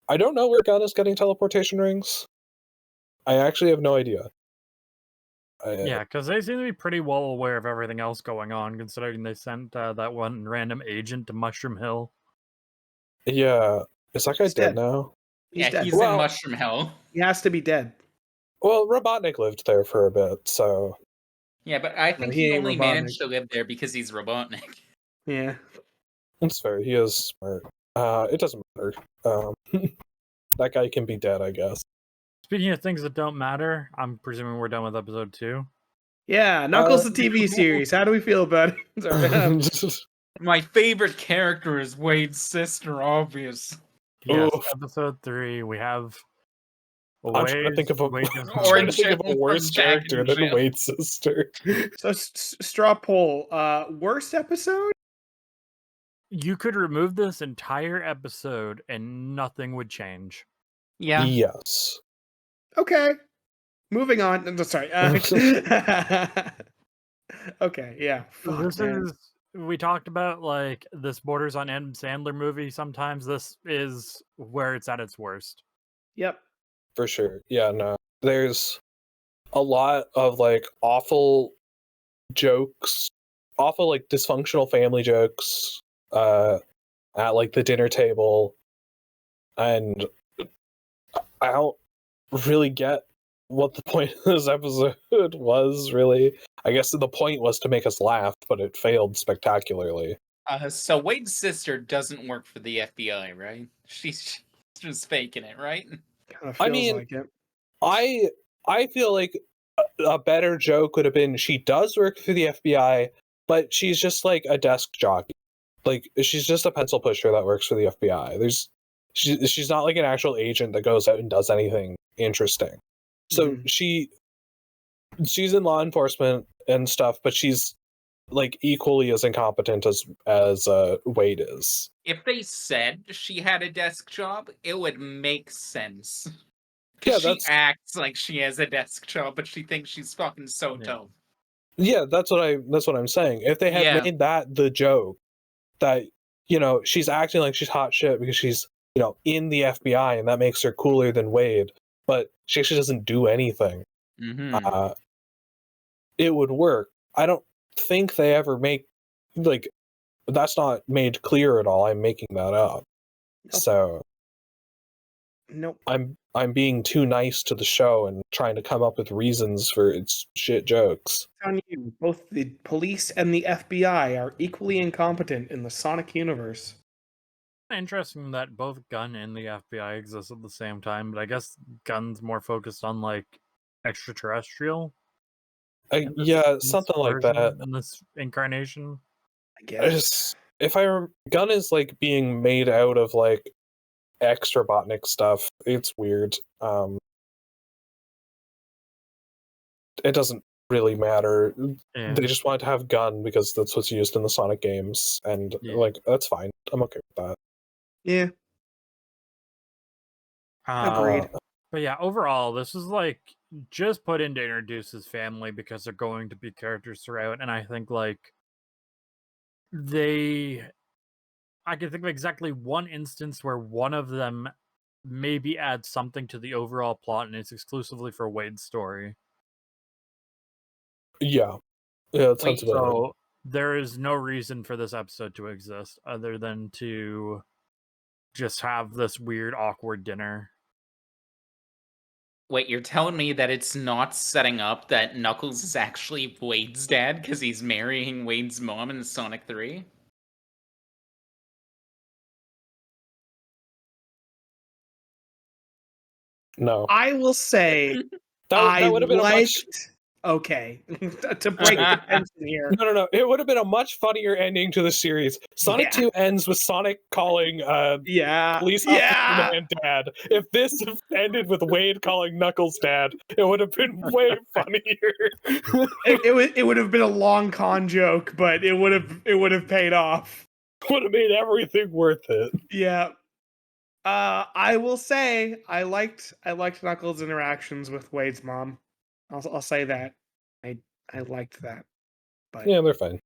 I don't know where Gun is getting teleportation rings. I actually have no idea. Yeah, because they seem to be pretty well aware of everything else going on, considering they sent that one random agent to Mushroom Hill. Yeah, is that guy He's dead dead. now? He's Yeah, dead. he's Well- in Mushroom Hell. He has to be dead. Well, Robotnik lived there for a bit, so Yeah, but I think he he ain't only Robotnik. managed to live there because he's Robotnik. Yeah. it's fair. He is smart. It doesn't matter. That guy can be dead, I guess. Speaking of things that don't matter, I'm presuming we're done with episode 2. Yeah, Knuckles the TV series. How do we feel about it? Sorry. My favorite character is Wade's sister, obvious. Yes, Oof. episode 3. We have. I'm trying to think of a, Wade I'm goes trying to Orange think of Shell a worse from Jack character and than Jill. Wade's sister. So straw poll. Worst episode? You could remove this entire episode and nothing would change. Yeah. Yes. Okay. Moving on. No, sorry. Okay. Yeah. Fuck, This man. is. We talked about like this borders on Adam Sandler movie. Sometimes this is where it's at its worst. Yep. For sure. Yeah, no. There's a lot of like awful jokes, awful like dysfunctional family jokes at like the dinner table, and I don't really get what the point of this episode was, really. I guess the point was to make us laugh, but it failed spectacularly. So Wade's sister doesn't work for the FBI, right? She's just faking it, right? Kind of I feels mean, like it. I feel like a better joke would have been she does work for the FBI, but she's just like a desk jockey. Like she's just a pencil pusher that works for the FBI. She's not like an actual agent that goes out and does anything interesting. So Mhm. she's in law enforcement and stuff, but she's like equally as incompetent as Wade is. If they said she had a desk job, it would make sense. Yeah, She that's acts like she has a desk job, but she thinks she's fucking so Yeah. dope. yeah, that's what I'm saying. If they had Yeah. made that the joke, that she's acting like she's hot shit because she's in the FBI and that makes her cooler than Wade, but she actually doesn't do anything. Mm-hmm. It would work. I don't think they ever make like that's not made clear at all. I'm making that up. Nope. So Nope. I'm being too nice to the show and trying to come up with reasons for its shit jokes. On you, both the police and the FBI are equally incompetent in the Sonic universe. Interesting that both Gun and the FBI exist at the same time, but I guess Gun's more focused on like extraterrestrial. in this Something like version, that. in this incarnation. I guess. Just, Gun is like being made out of like extra Robotnik stuff. It's weird. It doesn't really matter. Yeah. They just wanted to have Gun because that's what's used in the Sonic games, and Yeah. like that's fine. I'm okay with that. Yeah. Agreed. But yeah, overall, this is like just put in to introduce his family because they're going to be characters throughout, and I think like I can think of exactly one instance where one of them maybe adds something to the overall plot, and it's exclusively for Wade's story. Yeah, that sounds about right. So there is no reason for this episode to exist other than to just have this weird, awkward dinner. Wait, you're telling me that it's not setting up that Knuckles is actually Wade's dad because he's marrying Wade's mom in Sonic 3? No, I will say that would have been a much. Okay, to break the tension here. No. It would have been a much funnier ending to the series. Sonic Yeah. 2 ends with Sonic calling Yeah. police officer man dad. If this ended with Wade calling Knuckles dad, it would have been way funnier. It would have been a long con joke, but it would have paid off. Would have made everything worth it. Yeah. I will say I liked Knuckles' interactions with Wade's mom. I'll say that. I liked that. But Yeah, they're fine.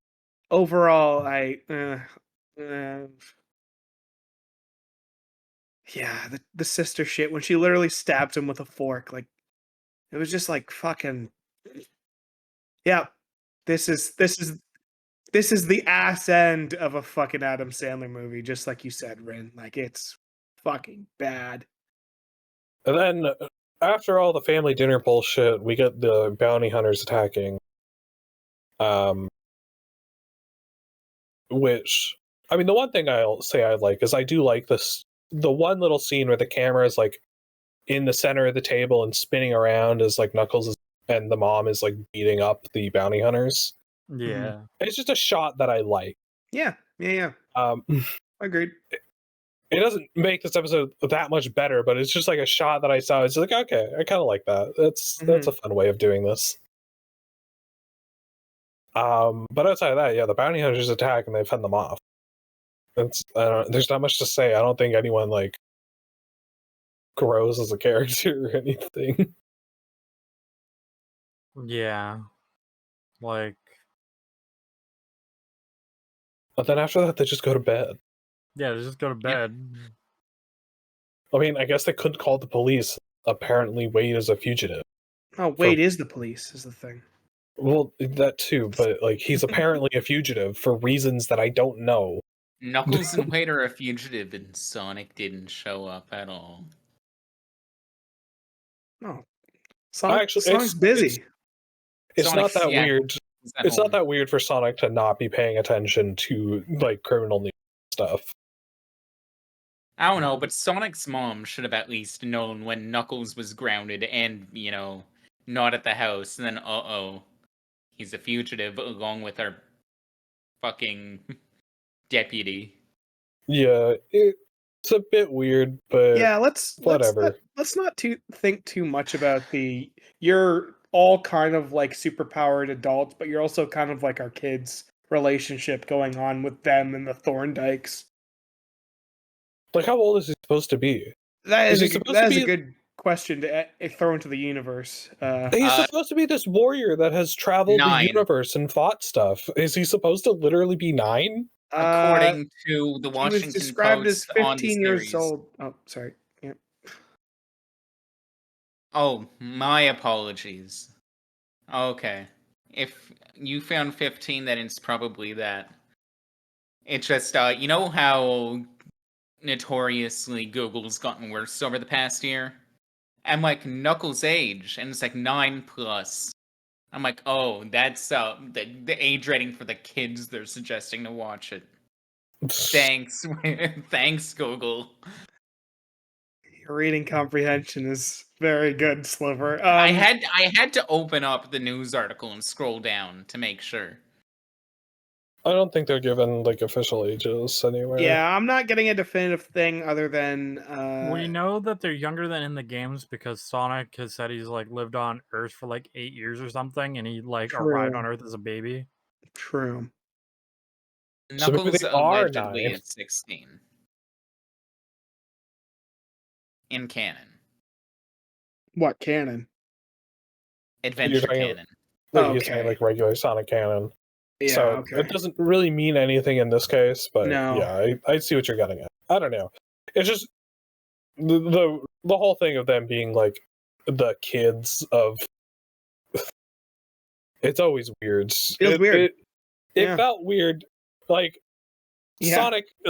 overall, yeah, the sister shit when she literally stabs him with a fork, like it was just like fucking. Yeah, this is the ass end of a fucking Adam Sandler movie, just like you said, Rin. Like it's fucking bad. And then after all the family dinner bullshit, we get the bounty hunters attacking. Which, I mean, the one thing I'll say I like is I do like the one little scene where the camera is like in the center of the table and spinning around as like and the mom is like beating up the bounty hunters. Yeah. It's just a shot that I like. Yeah. Agreed. It doesn't make this episode that much better, but it's just like a shot that I saw. It's like, okay, I kind of like that. That's a fun way of doing this. But outside of that, yeah, the bounty hunters attack and they fend them off. There's not much to say. I don't think anyone like grows as a character or anything. Yeah. Like, But then after that, they just go to bed. yeah, they just go to bed. I mean, I guess they could call the police. Apparently, Wade is a fugitive. Oh, Wade is the police, is the thing. Well, that too, but like he's apparently a fugitive for reasons that I don't know. Knuckles and Wade are a fugitive, and Sonic didn't show up at all. No, Sonic's busy. It's not that weird. It's not home. that weird for Sonic to not be paying attention to like criminal news stuff. I don't know, but Sonic's mom should have at least known when Knuckles was grounded and, not at the house. And then, he's a fugitive along with our fucking deputy. Yeah, it's a bit weird, but Yeah, whatever. Let's not think too much about you're all kind of like superpowered adults, but you're also kind of like our kids' relationship going on with them and the Thorndikes. Like, how old is he supposed to be? That is a good question to throw into the universe. He's supposed to be this warrior that has traveled the universe and fought stuff. Is he supposed to literally be 9? According to the Washington he was described Post as 15 on the years series. old. Oh, sorry. Yeah. Oh, my apologies. Okay. If you found 15, then it's probably that. It's just, you know how notoriously Google's gotten worse over the past year. I'm like, Knuckles' age, and it's like 9+. I'm like, oh, that's the age rating for the kids they're suggesting to watch it. Thanks. Thanks, Google. Your reading comprehension is very good, Sliver. I had to open up the news article and scroll down to make sure. I don't think they're given like official ages anywhere. Yeah, I'm not getting a definitive thing other than we know that they're younger than in the games because Sonic has said he's like lived on Earth for like 8 years or something, and he like arrived on True. Earth as a baby. True. So maybe Knuckles they are allegedly 9. is 16. In canon. What canon? Adventure talking- canon. Like, You're saying Okay. like regular Sonic canon. Yeah. So Okay. it doesn't really mean anything in this case, but No. yeah, I see what you're getting at. I don't know. It's just the whole thing of them being like the kids of. It's always weird. Feels weird. It Yeah. felt weird. Like Yeah.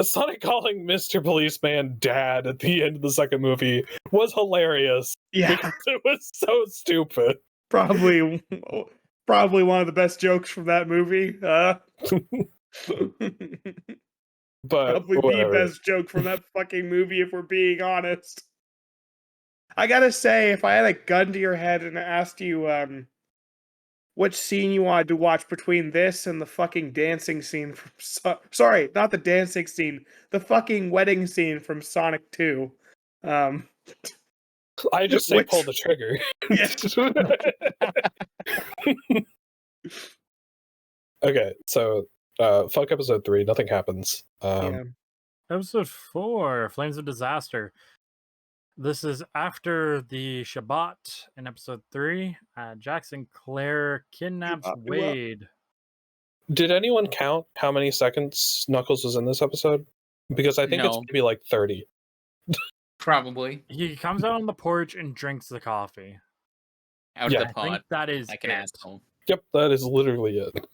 Sonic calling Mr. Policeman dad at the end of the second movie was hilarious Yeah. because it was so stupid. Probably one of the best jokes from that movie. But Probably whatever. the best joke from that fucking movie, if we're being honest. I gotta say, if I had a gun to your head and asked you which scene you wanted to watch between this and the fucking dancing scene from sorry, not the dancing scene, the fucking wedding scene from Sonic 2. I just say which- pull the trigger. Okay, so fuck episode 3, nothing happens. Yeah. Episode 4, Flames of Disaster. This is after the Shabbat in episode 3. Jackson Claire kidnaps Shabbat, Wade. Did anyone count how many seconds Knuckles was in this episode? Because I think it's No. maybe like 30. Probably. He comes out on the porch and drinks the coffee. Out Yeah. of the I pod. think that is Like an it. asshole. Yep, that is literally it.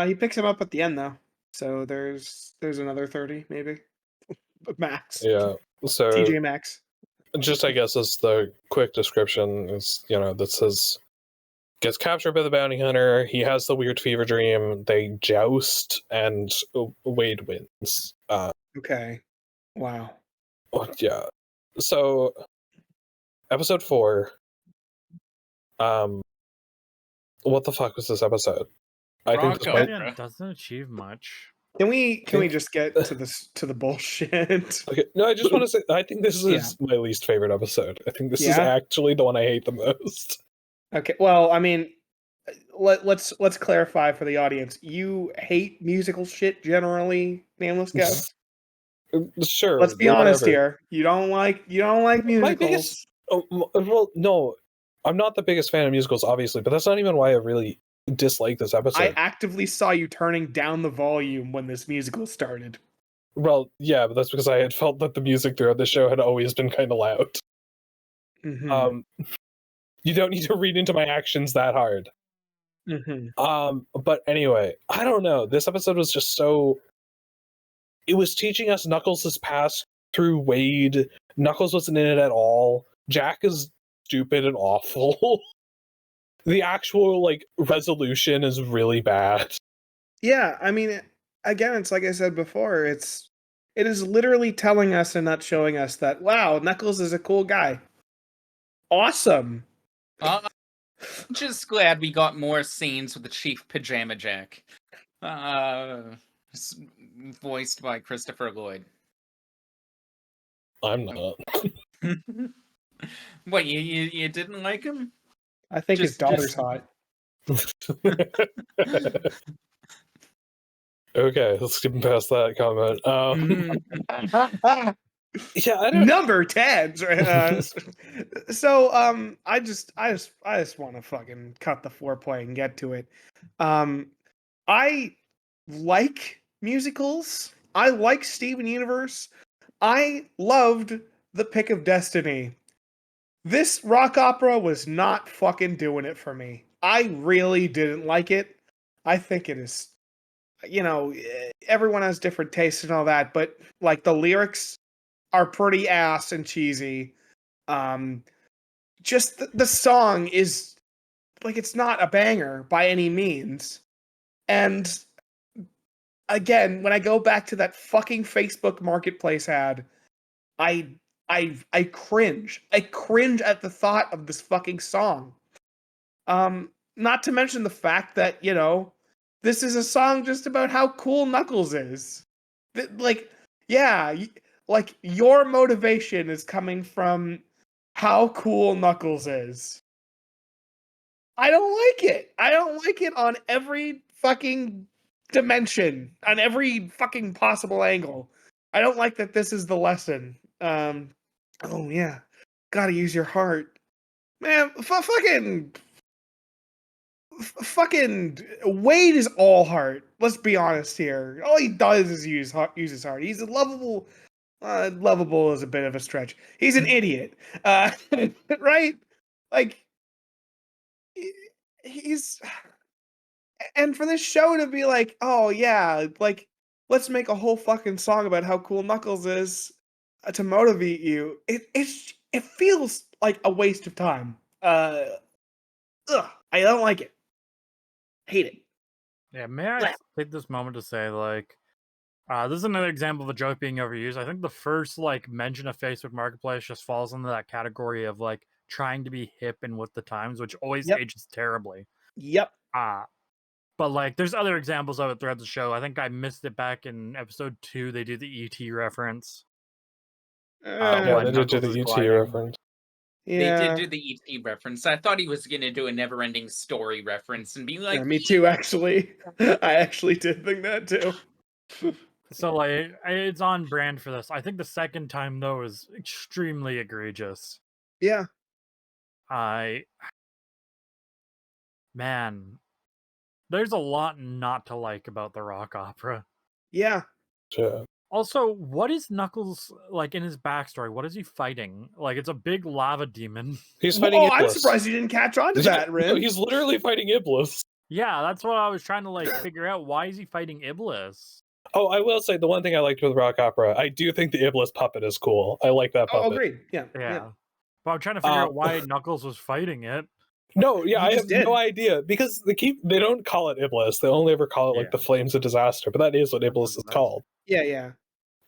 He picks him up at the end though. So there's another 30 maybe. Max. Yeah. So TJ Maxx. just I guess as the quick description is, that says gets captured by the bounty hunter, he has the weird fever dream, they joust, and Wade wins. Okay. Wow. Yeah. So episode 4. What the fuck was this episode? I think this Rock might, Opera. Yeah, doesn't achieve much. Can we just get to the bullshit? okay. No, I just want to say I think this is my least favorite episode. I think this is Yeah? actually the one I hate the most. Okay. Well, I mean, let's clarify for the audience. You hate musical shit generally, Nameless Ghost. Sure. Let's be honest whatever. here. You don't like musicals. biggest- Well, no, I'm not the biggest fan of musicals, obviously, but that's not even why I really dislike this episode. I actively saw you turning down the volume when this musical started. Well, yeah, but that's because I had felt that the music throughout the show had always been kind of loud. Mhm. You don't need to read into my actions that hard. Mhm. But anyway, I don't know. This episode was just so. It was teaching us Knuckles' past through Wade. Knuckles wasn't in it at all. Jack is stupid and awful. The actual resolution is really bad. Yeah, I mean, again, it's like I said before. It is literally telling us and not showing us that wow, Knuckles is a cool guy. Awesome. I'm just glad we got more scenes with the Chief Pajama Jack. Voiced by Christopher Lloyd. I'm not. What, you didn't like him? I think his Just- daughter's just- hot. Okay, let's skip past that comment. Yeah, I don't. Number 10. So I just want to fucking cut the foreplay and get to it. I like musicals. I like Steven Universe. I loved The Pick of Destiny. This rock opera was not fucking doing it for me. I really didn't like it. I think it is, everyone has different tastes and all that, but like the lyrics are pretty ass and cheesy. Just the song is like, it's not a banger by any means. And again, when I go back to that fucking Facebook Marketplace ad, I cringe. I cringe at the thought of this fucking song. Not to mention the fact that, this is a song just about how cool Knuckles is. Like, yeah, like your motivation is coming from how cool Knuckles is. I don't like it. I don't like it on every fucking dimension, on every fucking possible angle. I don't like that this is the lesson. Oh yeah, gotta use your heart, man. Fucking Wade is all heart. Let's be honest here. All he does is use his heart. He's a lovable. Lovable is a bit of a stretch. He's an idiot, right? Like he's. And for this show to be like, oh yeah, like let's make a whole fucking song about how cool Knuckles is to motivate you. It feels like a waste of time. I don't like it. Hate it. Yeah, may I take this moment to say, like, this is another example of a joke being overused. I think the first, like, mention of Facebook Marketplace just falls into that category of, like, trying to be hip and with the times, which always ages terribly. Yep. But, like, there's other examples of it throughout the show. I think I missed it back in episode 2. They do the ET reference. Yeah, they did do Knuckles the is UT gliding. reference. Yeah. They did do the ET reference. I thought he was gonna do a never-ending story reference and be like, Yeah, me too, actually. I actually did think that too. So, like, it's on brand for this. I think the second time, though, is extremely egregious. Yeah. Man, there's a lot not to like about the rock opera. Yeah. Yeah. Also, what is Knuckles, like, in his backstory? What is he fighting? Like, it's a big lava demon. He's fighting I'm Iblis. surprised you didn't catch on to that, Rin. No, he's literally fighting Iblis. Yeah, that's what I was trying to, like, figure out. Why is he fighting Iblis? Oh, I will say the one thing I liked with rock opera, I do think the Iblis puppet is cool. I like that puppet. Oh, agreed. Yeah. But I'm trying to figure out why Knuckles was fighting it. No, yeah, He I just have did. no idea because they don't call it Iblis. They only ever call it like the Flames of Disaster, but that is what Iblis is called. Yeah.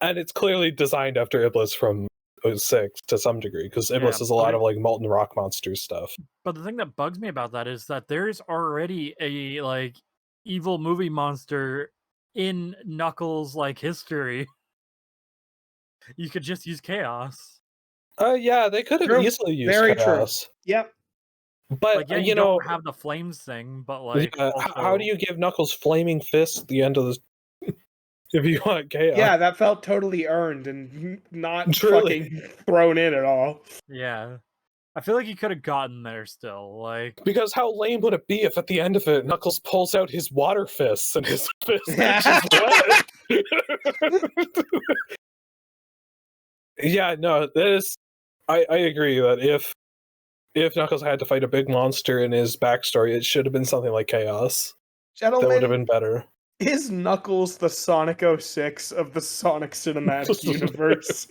And it's clearly designed after Iblis from 06 to some degree because Iblis is a lot of like molten rock monster stuff. But the thing that bugs me about that is that there's already a, like, evil movie monster in Knuckles, like, history. You could just use chaos. Yeah, they could have True. easily used Very chaos. True. Yep. But Like, yeah, you don't have the flames thing, but like, how do you give Knuckles flaming fists at the end of this? If you want chaos, Yeah, that felt totally earned and not Truly. fucking thrown in at all. Yeah, I feel like he could have gotten there still. Like, because how lame would it be if at the end of it Knuckles pulls out his water fists and his fists are just wet? Yeah, no, I agree that if Knuckles had to fight a big monster in his backstory, it should have been something like Chaos. Gentlemen, That would have been better. Is Knuckles the Sonic 06 of the Sonic Cinematic Universe?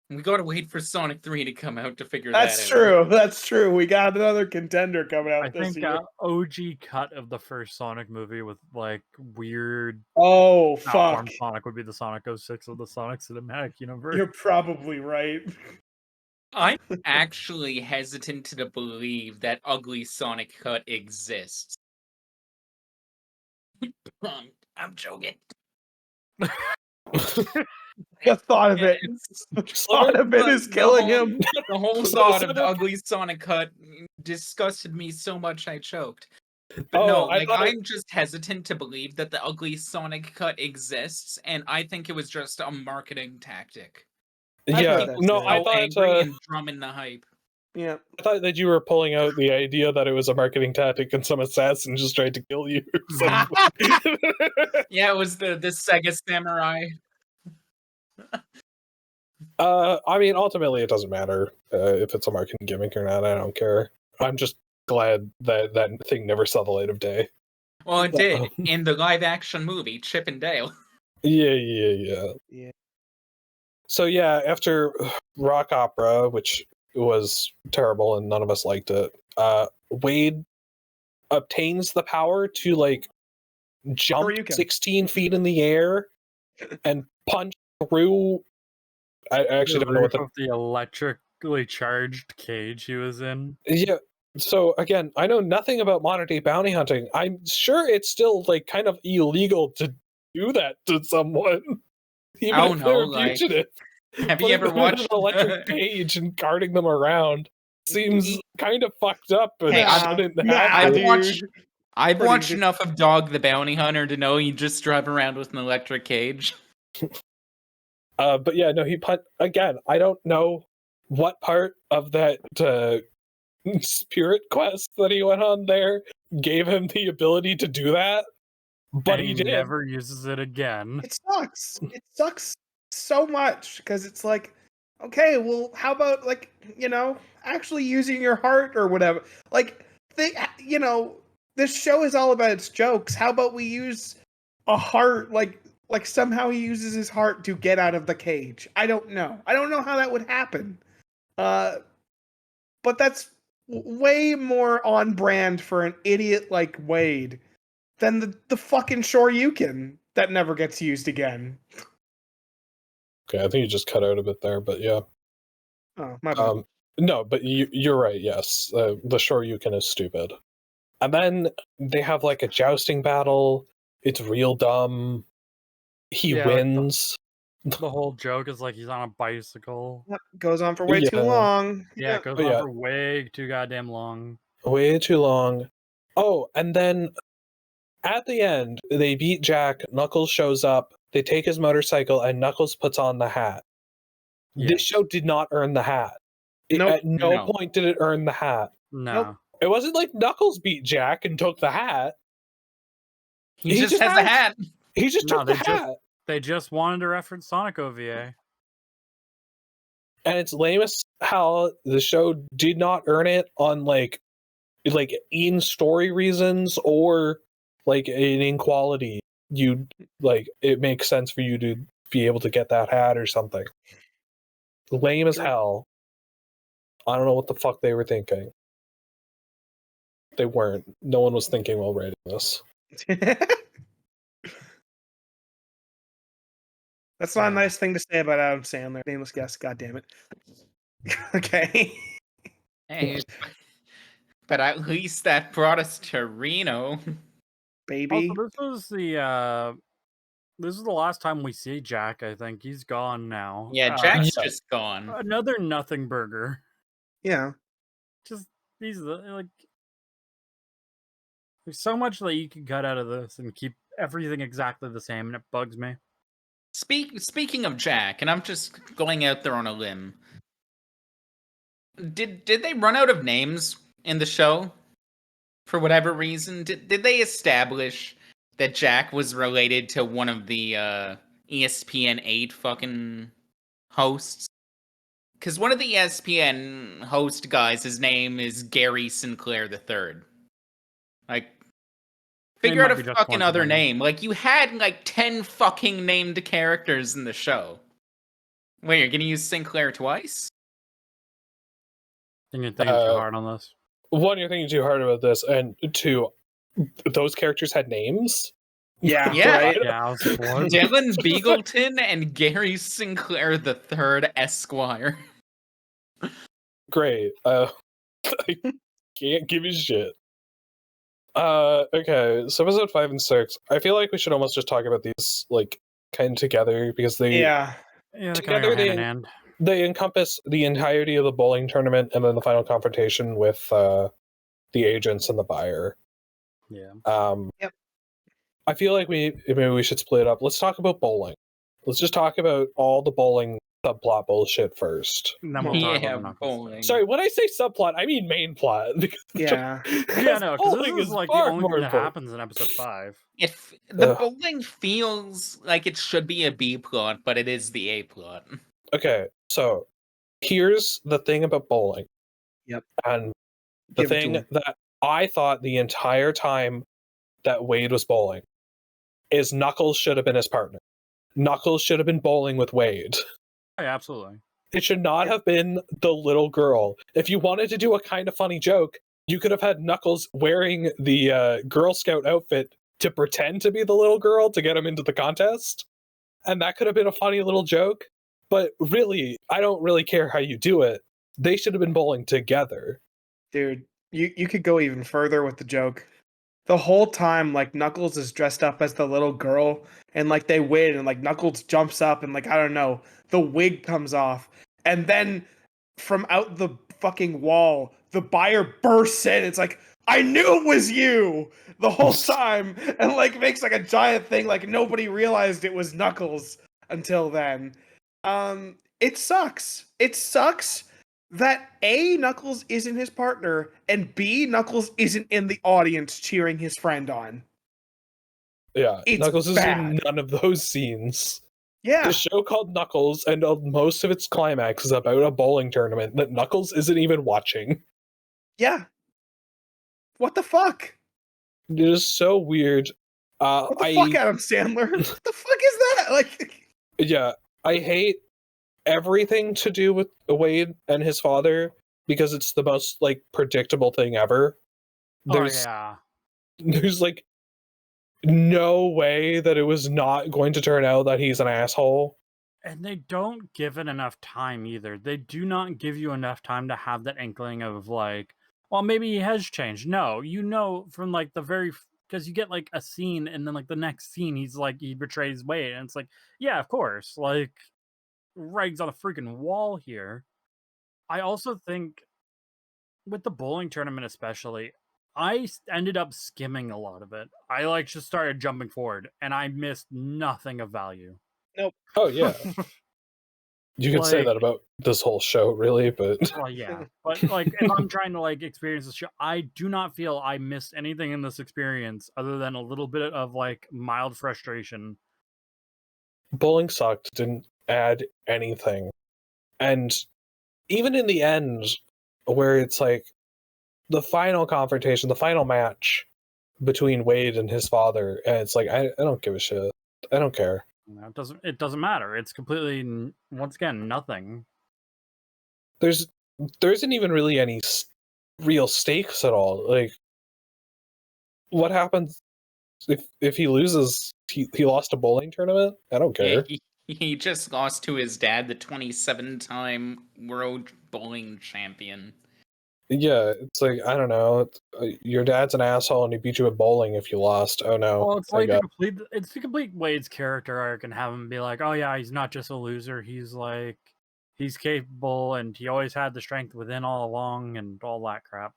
we gotta wait for Sonic 3 to come out to figure That's that out. true. That's true. We got another contender coming out I this think year. OG cut of the first Sonic movie with like weird. Oh fuck! Sonic would be the Sonic 06 of the Sonic Cinematic Universe. You're probably right. I'm actually hesitant to believe that ugly Sonic cut exists. I'm joking. The thought of it. The thought of it is killing him. The whole thought of the ugly Sonic cut disgusted me so much I choked. But no, like I'm just hesitant to believe that the ugly Sonic cut exists, and I think it was just a marketing tactic. Yeah, no, I thought angry and drumming the hype. Yeah, I thought that you were pulling out the idea that it was a marketing tactic and some assassin just tried to kill you. Yeah, it was the Sega Samurai. I mean, ultimately, it doesn't matter if it's a marketing gimmick or not. I don't care. I'm just glad that that thing never saw the light of day. Well, it did in the live-action movie Chip and Dale. Yeah. So yeah, after Rock Opera, which was terrible and none of us liked it, Wade obtains the power to like jump Shoryuken. 16 feet in the air and punch through. I actually The don't know what roof of the electrically charged cage he was in. Yeah. So again, I know nothing about modern day bounty hunting. I'm sure it's still like kind of illegal to do that to someone, even Oh, if they're a no, like, fugitive. have you Putting ever them in an watched electric cage and carting them around seems kind of fucked up and Hey, shouldn't nah, happen. dude. I've Pretty watched good. enough of Dog the Bounty Hunter to know you just drive around with an electric cage. But yeah, no, he again. I don't know what part of that spirit quest that he went on there gave him the ability to do that, but And he did. never uses it again. It sucks. It sucks so much because it's like, okay, well, how about like actually using your heart or whatever? Like, this show is all about its jokes. How about we use a heart? Like somehow he uses his heart to get out of the cage. I don't know. I don't know how that would happen. But that's way more on brand for an idiot like Wade than the fucking Shoryuken that never gets used again. Okay, I think you just cut out a bit there, but yeah. Oh, my bad. No, but you're right. Yes, the Shoryuken is stupid. And then they have like a jousting battle. It's real dumb. He Yeah, like wins. The whole joke is like he's on a bicycle. Yep, goes on for way too Yeah. long. Yeah, Yep. it goes Oh, on yeah. for way too goddamn long. Way too long. Oh, and then at the end, they beat Jack. Knuckles shows up. They take his motorcycle, and Knuckles puts on the hat. Yes. This show did not earn the hat. Nope. At no No. point did it earn the hat. No. Nope. It wasn't like Knuckles beat Jack and took the hat. He He just just has the has- hat. He just No, took the they just- hat. They just wanted to reference Sonic OVA. And it's lame as how the show did not earn it on like in story reasons or like in inequality. You like it makes sense for you to be able to get that hat or something. Lame as hell. I don't know what the fuck they were thinking. They weren't. No one was thinking while writing this. That's not a nice thing to say about Adam Sandler. Nameless guest, god damn it. Okay. Hey, but at least that brought us to Reno. Baby. Also, this is the last time we see Jack. I think he's gone now. Yeah, Jack's Yeah. just gone. Another nothing burger. Yeah. Just these like. There's so much that you can cut out of this and keep everything exactly the same, and it bugs me. Speaking of Jack, and I'm just going out there on a limb. Did they run out of names in the show? For whatever reason? Did they establish that Jack was related to one of the ESPN 8 fucking hosts? Because one of the ESPN host guys, his name is Gary Sinclair III. Like, figure out might a be just fucking other coincidental. name. Like, you had like 10 fucking named characters in the show. Wait, you're gonna use Sinclair twice? And you're thinking too hard on this. One, you're thinking too hard about this, and two, those characters had names. Yeah. Yeah. Right? Yeah, I was bored. Dylan Beagleton and Gary Sinclair III Esquire. Great. I can't give you shit. Okay, so episode 5 and 6. I feel like we should almost just talk about these like kind of together because they Yeah. Yeah, Together together they- hand in hand. they encompass the entirety of the bowling tournament and then the final confrontation with the agents and the buyer. Yeah. Yep. I feel like maybe we should split it up. Let's talk about bowling. Let's just talk about all the bowling subplot bullshit first. And then we'll talk Yeah, about the Knuckles. bowling. Sorry, when I say subplot, I mean main plot. because- Yeah. Yeah, no, because bowling this is like the far only more thing that important. happens in episode 5. If the Ugh. bowling feels like it should be a B plot, but it is the A plot. Okay, so here's the thing about bowling. Yep. And the Give it to thing him. that I thought the entire time that Wade was bowling is Knuckles should have been his partner. Knuckles should have been bowling with Wade. Oh, yeah, absolutely. It should not have been the little girl. If you wanted to do a kind of funny joke, you could have had Knuckles wearing the Girl Scout outfit to pretend to be the little girl to get him into the contest. And that could have been a funny little joke. But really, I don't really care how you do it. They should have been bowling together. Dude, you could go even further with the joke. The whole time, like, Knuckles is dressed up as the little girl, and like they win, and like Knuckles jumps up, and like, I don't know, the wig comes off, and then from out the fucking wall, the buyer bursts in. It's like, I knew it was you the whole time, and like makes like a giant thing, like nobody realized it was Knuckles until then. It sucks. It sucks that A, Knuckles isn't his partner, and B, Knuckles isn't in the audience cheering his friend on. Yeah, It's Knuckles is in bad. none of those scenes. Yeah, The show called Knuckles, and most of its climax is about a bowling tournament that Knuckles isn't even watching. yeah. What the fuck? It is so weird. What the fuck, Adam Sandler? What the fuck is that? Like, Yeah, I hate everything to do with Wade and his father because it's the most like predictable thing ever. There's Oh, yeah. there's like no way that it was not going to turn out that he's an asshole. And they don't give it enough time either. They do not give you enough time to have that inkling of like, well, maybe he has changed. No, you know from like the very because you get like a scene and then like the next scene he's like he betrays Wade and it's like, yeah, of course. Like writing's on a freaking wall here. I also think with the bowling tournament especially, ended up skimming a lot of it. I like just started jumping forward and I missed nothing of value. nope. Oh yeah, you can say Like, that about this whole show, really, but well, yeah, but like if I'm trying to like experience this show, I do not feel I missed anything in this experience other than a little bit of like mild frustration. bowling sucked. Didn't add anything, and even in the end, where it's like the final confrontation, the final match between Wade and his father, and it's like I don't give a shit. I don't care. You know, it doesn't matter. It's completely once again nothing. There isn't even really any real stakes at all. Like, what happens if he loses? He lost a bowling tournament. I don't Yeah, care. he just lost to his dad, the 27-time world bowling champion. Yeah, it's like I don't know. Your dad's an asshole, and he beat you at bowling if you lost. Oh no! Well, it's I like got- it's the complete Wade's character arc and have him be like, oh yeah, he's not just a loser. He's like he's capable and he always had the strength within all along and all that crap.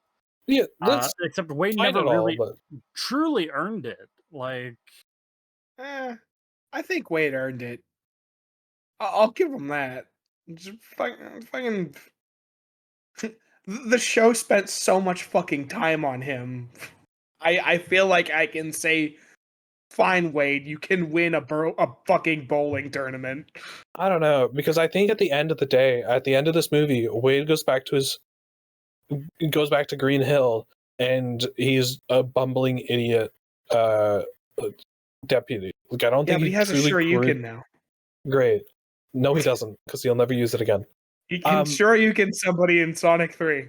yeah, that's Except Wade fine never at all, really but truly earned it. Like, I think Wade earned it. I'll give him that. Just fucking. The show spent so much fucking time on him. I feel like I can say, fine, Wade, you can win a fucking bowling tournament. I don't know because I think at the end of the day, at the end of this movie, Wade goes back to Green Hill, and he's a bumbling idiot deputy. Like I don't Yeah, think but he has a truly Shoryuken now. great. No, he doesn't, because he'll never use it again. He can Shoryuken somebody in Sonic 3.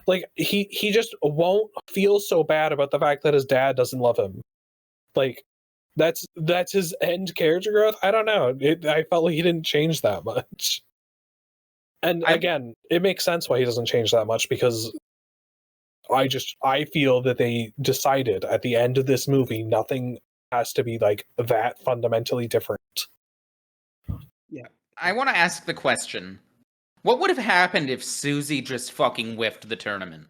Like he just won't feel so bad about the fact that his dad doesn't love him. Like that's his end character growth. I don't know. I felt like he didn't change that much. And again, it makes sense why he doesn't change that much because I feel that they decided at the end of this movie nothing has to be like that fundamentally different. Yeah. I want to ask the question. What would have happened if Susie just fucking whiffed the tournament?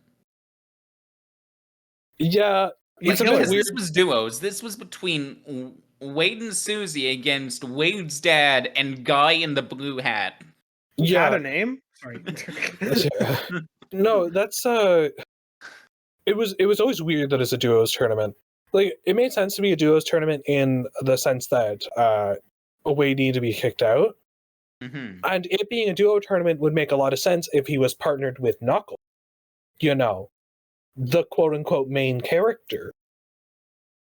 Yeah, it's a bit Because weird. this was duos. This was between Wade and Susie against Wade's dad and Guy in the blue hat. Yeah, Had a name? Sorry. no, that's it was always weird that it's a duos tournament. Like it made sense to be a duos tournament in the sense that Wade needed to be kicked out. Mm-hmm. And it being a duo tournament would make a lot of sense if he was partnered with Knuckles. You know, the quote unquote main character.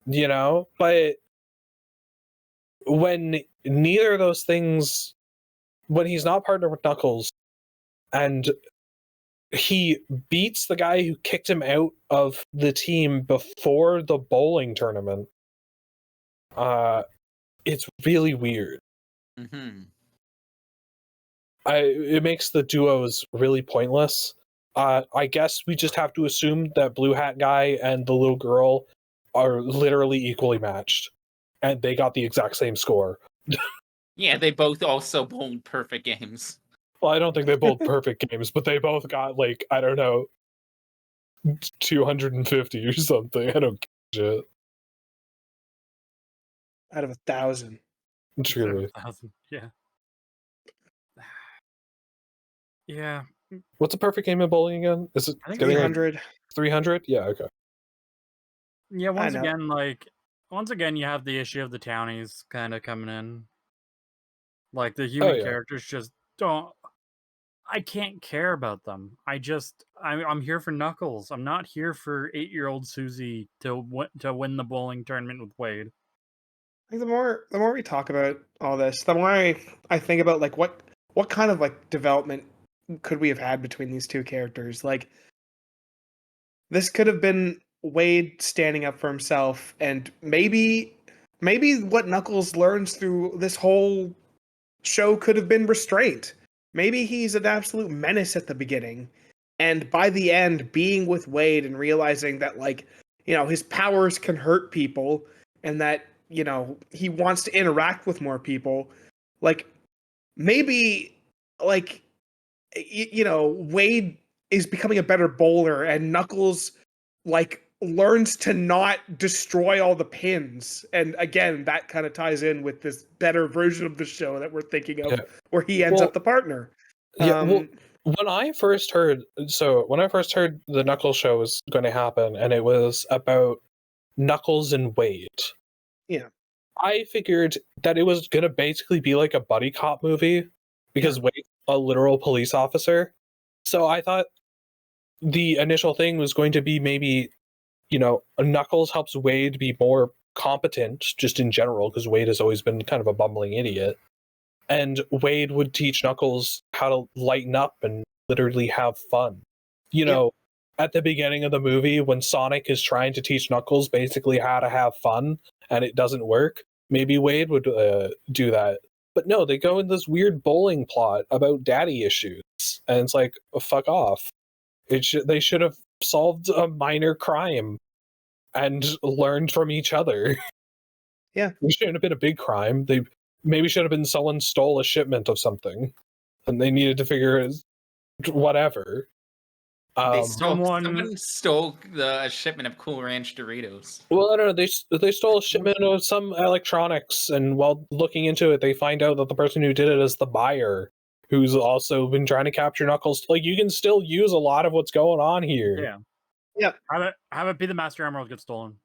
You know, but when neither of those things when he's not partnered with Knuckles, and he beats the guy who kicked him out of the team before the bowling tournament. It's really weird. Mm-hmm. It makes the duos really pointless. I guess we just have to assume that Blue Hat guy and the little girl are literally equally matched, and they got the exact same score. Yeah, they both also bowled perfect games. Well, I don't think they bowled perfect games, but they both got, like, I don't know, 250 or something. I don't give a shit. Out of 1,000. Truly. 7,000, yeah. Yeah. What's a perfect game of bowling again? Is it I think getting like 300. 300? Yeah, okay. Yeah, once know. again, you have the issue of the townies kind of coming in. Like, the human yeah. characters just don't... I can't care about them. I'm here for Knuckles. I'm not here for 8-year-old Susie to win the bowling tournament with Wade. I think the more we talk about all this, the more I think about like what kind of like development could we have had between these two characters? Like, this could have been Wade standing up for himself, and maybe what Knuckles learns through this whole show could have been restraint. Maybe he's an absolute menace at the beginning, and by the end, being with Wade and realizing that, like, you know, his powers can hurt people, and that, you know, he wants to interact with more people. Like, maybe, like, you know, Wade is becoming a better bowler, and Knuckles, like, learns to not destroy all the pins. And again, that kind of ties in with this better version of the show that we're thinking of, where he ends up the partner. Well, when I first heard the Knuckles show was going to happen, and it was about Knuckles and Wade, yeah, I figured that it was going to basically be like a buddy cop movie, because Wade's a literal police officer. So I thought the initial thing was going to be maybe, you know, Knuckles helps Wade be more competent just in general, because Wade has always been kind of a bumbling idiot. And Wade would teach Knuckles how to lighten up and literally have fun. You know, at the beginning of the movie, when Sonic is trying to teach Knuckles basically how to have fun and it doesn't work, maybe Wade would do that. But no, they go in this weird bowling plot about daddy issues. And it's like, fuck off. They should have solved a minor crime and learned from each other. Yeah. It shouldn't have been a big crime. They maybe should have been someone stole a shipment of something, and they needed to figure it, whatever. Someone stole a shipment of Cool Ranch Doritos. Well, I don't know. They stole a shipment of some electronics, and while looking into it, they find out that the person who did it is the buyer, who's also been trying to capture Knuckles. Like, you can still use a lot of what's going on here. Yeah. Have it be the Master Emerald gets stolen.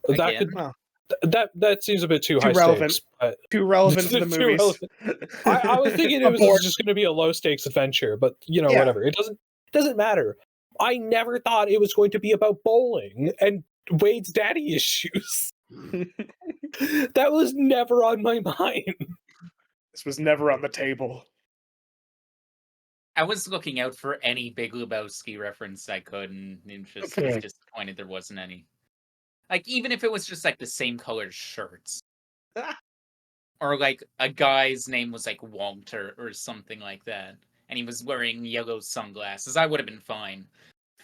That could. That seems a bit too high relevant. stakes. But too relevant to the movies. I was thinking it was just going to be a low stakes adventure, but you know, whatever. It doesn't matter. I never thought it was going to be about bowling and Wade's daddy issues. That was never on my mind. This was never on the table. I was looking out for any Big Lebowski reference I could, and was disappointed there wasn't any. Like, even if it was just, like, the same colored shirts. Or, like, a guy's name was, like, Walter or something like that. And he was wearing yellow sunglasses. I would have been fine.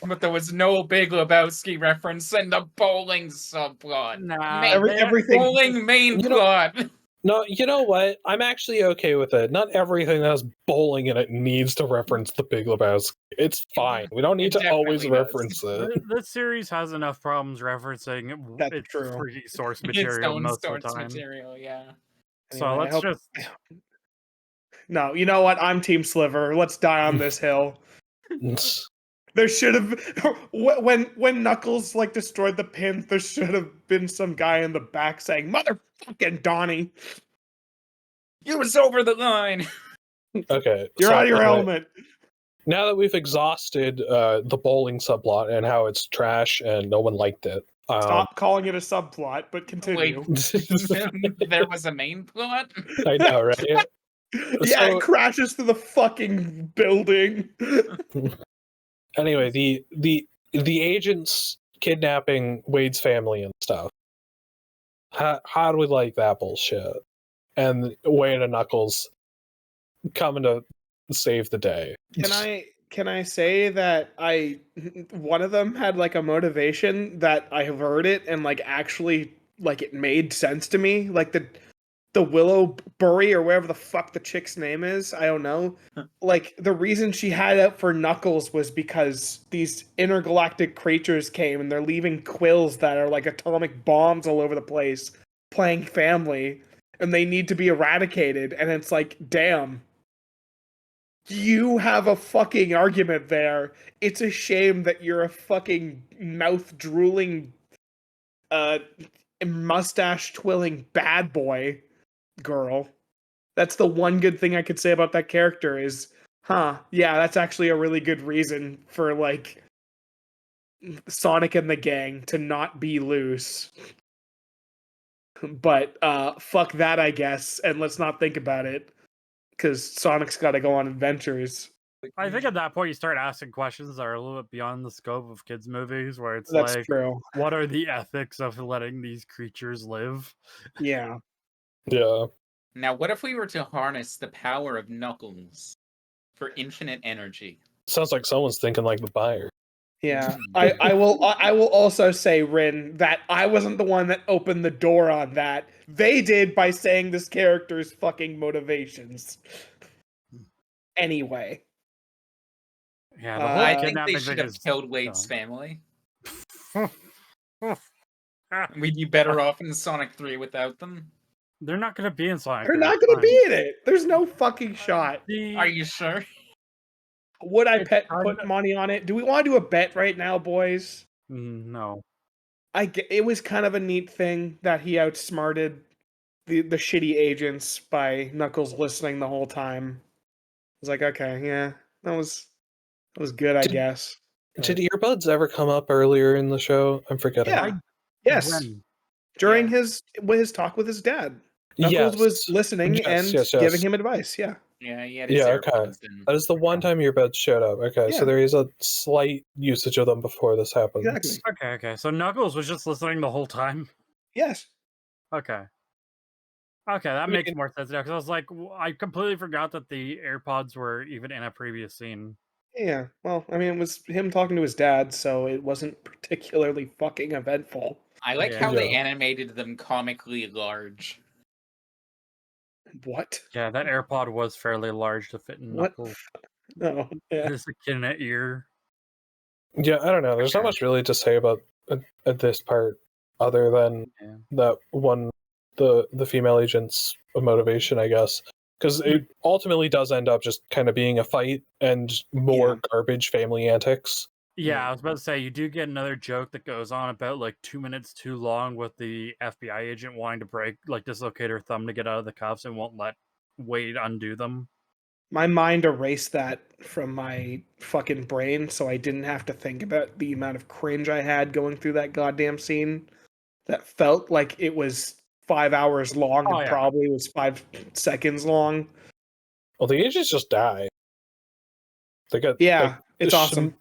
But there was no Big Lebowski reference in the bowling subplot. Nah, everything. Bowling main plot. No, you know what? I'm actually okay with it. Not everything that has bowling in it needs to reference the Big Lebowski. It's fine. We don't need to always reference it. This series has enough problems referencing its free source material most of the time. Yeah. So let's just... No, you know what? I'm Team Sliver. Let's die on this hill. There should have... When Knuckles, like, destroyed the pins, there should have been some guy in the back saying, "Motherfucking Donnie! You was over the line!" Okay. You're out of your element. Now that we've exhausted the bowling subplot and how it's trash and no one liked it. Stop calling it a subplot, but continue. Wait, there was a main plot? I know, right? Yeah, So- it crashes through the fucking building. Anyway, the agents kidnapping Wade's family and stuff. How do we like that bullshit? And Wade and Knuckles coming to save the day. Can I say that one of them had like a motivation that I have heard it and like actually like it made sense to me, like the Willow Burry or whatever the fuck the chick's name is, I don't know. Like the reason she had it for Knuckles was because these intergalactic creatures came and they're leaving quills that are like atomic bombs all over the place, playing family, and they need to be eradicated. And it's like, damn, you have a fucking argument there. It's a shame that you're a fucking mouth drooling, mustache twirling bad boy girl. That's the one good thing I could say about that character is, yeah, that's actually a really good reason for like Sonic and the gang to not be loose. But fuck that, I guess, and let's not think about it because Sonic's got to go on adventures. I think at that point you start asking questions that are a little bit beyond the scope of kids' movies, where it's That's like, true. what are the ethics of letting these creatures live? Yeah. Yeah. Now, what if we were to harness the power of Knuckles for infinite energy? Sounds like someone's thinking like the buyer. Yeah, I will also say, Rin, that I wasn't the one that opened the door on that. They did by saying this character's fucking motivations. Anyway, Yeah, the whole I think they kidnapping should thing have is killed Wade's dumb. family. We'd be better off in Sonic 3 without them. They're not going to be in Sonic. they're 3, not it's gonna fine. be in it. There's no fucking shot. Are you sure? Would I It's put money on it? Do we want to do a bet right now, boys? No. It was kind of a neat thing that he outsmarted the shitty agents by Knuckles listening the whole time. I was like, okay, yeah, that was good, I Did- guess. Did earbuds ever come up earlier in the show? I'm forgetting. Yeah. Yes. When? During Yeah. his talk with his dad. Knuckles was listening and giving him advice. Yeah. Yeah, he had his Yeah, okay. AirPods in. That is the one time earbuds showed up. Okay, Yeah. so there is a slight usage of them before this happens. Exactly. Okay. So Knuckles was just listening the whole time? Yes. Okay. Okay, that makes mean- more sense now, because I was like, I completely forgot that the AirPods were even in a previous scene. Yeah. Well, I mean, it was him talking to his dad, so it wasn't particularly fucking eventful. I like Yeah. how they Yeah. animated them comically large. What? Yeah, that AirPod was fairly large to fit in What? Knuckles. Oh, yeah. This echidna ear. Yeah, I don't know. There's not much really to say about this part other than Yeah. that one, the female agent's motivation, I guess. Because it ultimately does end up just kind of being a fight and more garbage family antics. Yeah, I was about to say, you do get another joke that goes on about like 2 minutes too long with the FBI agent wanting to dislocate her thumb to get out of the cuffs and won't let Wade undo them. My mind erased that from my fucking brain, so I didn't have to think about the amount of cringe I had going through that goddamn scene. That felt like it was 5 hours long Oh, and yeah. probably was 5 seconds long. Well, the agents just die. They get Yeah, it's sh- awesome.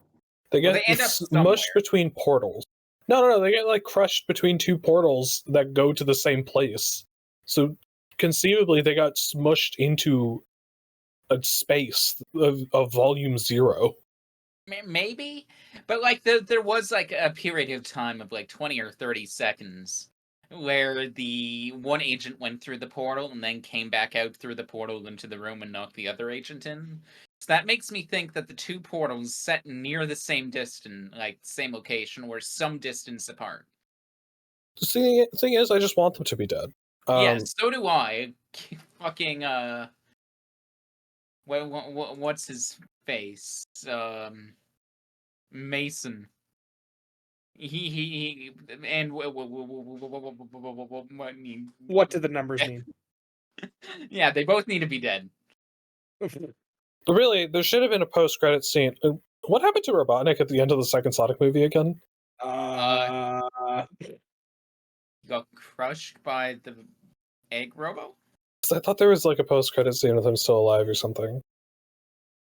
They Well, get they end up smushed somewhere. between portals. No, they get like crushed between two portals that go to the same place. So conceivably, they got smushed into a space of volume 0. Maybe, but like there was like a period of time of like 20 or 30 seconds where the one agent went through the portal and then came back out through the portal into the room and knocked the other agent in. So that makes me think that the two portals set near the same distance, like same location, were some distance apart. The thing is, I just want them to be dead. Yeah, so do I. Fucking what's his face? Mason. He and What do the numbers mean? yeah, they both need to be dead. But really, there should have been a post-credit scene. What happened to Robotnik at the end of the second Sonic movie again? Got crushed by the egg robo. 'Cause I thought there was like a post-credit scene with him still alive or something.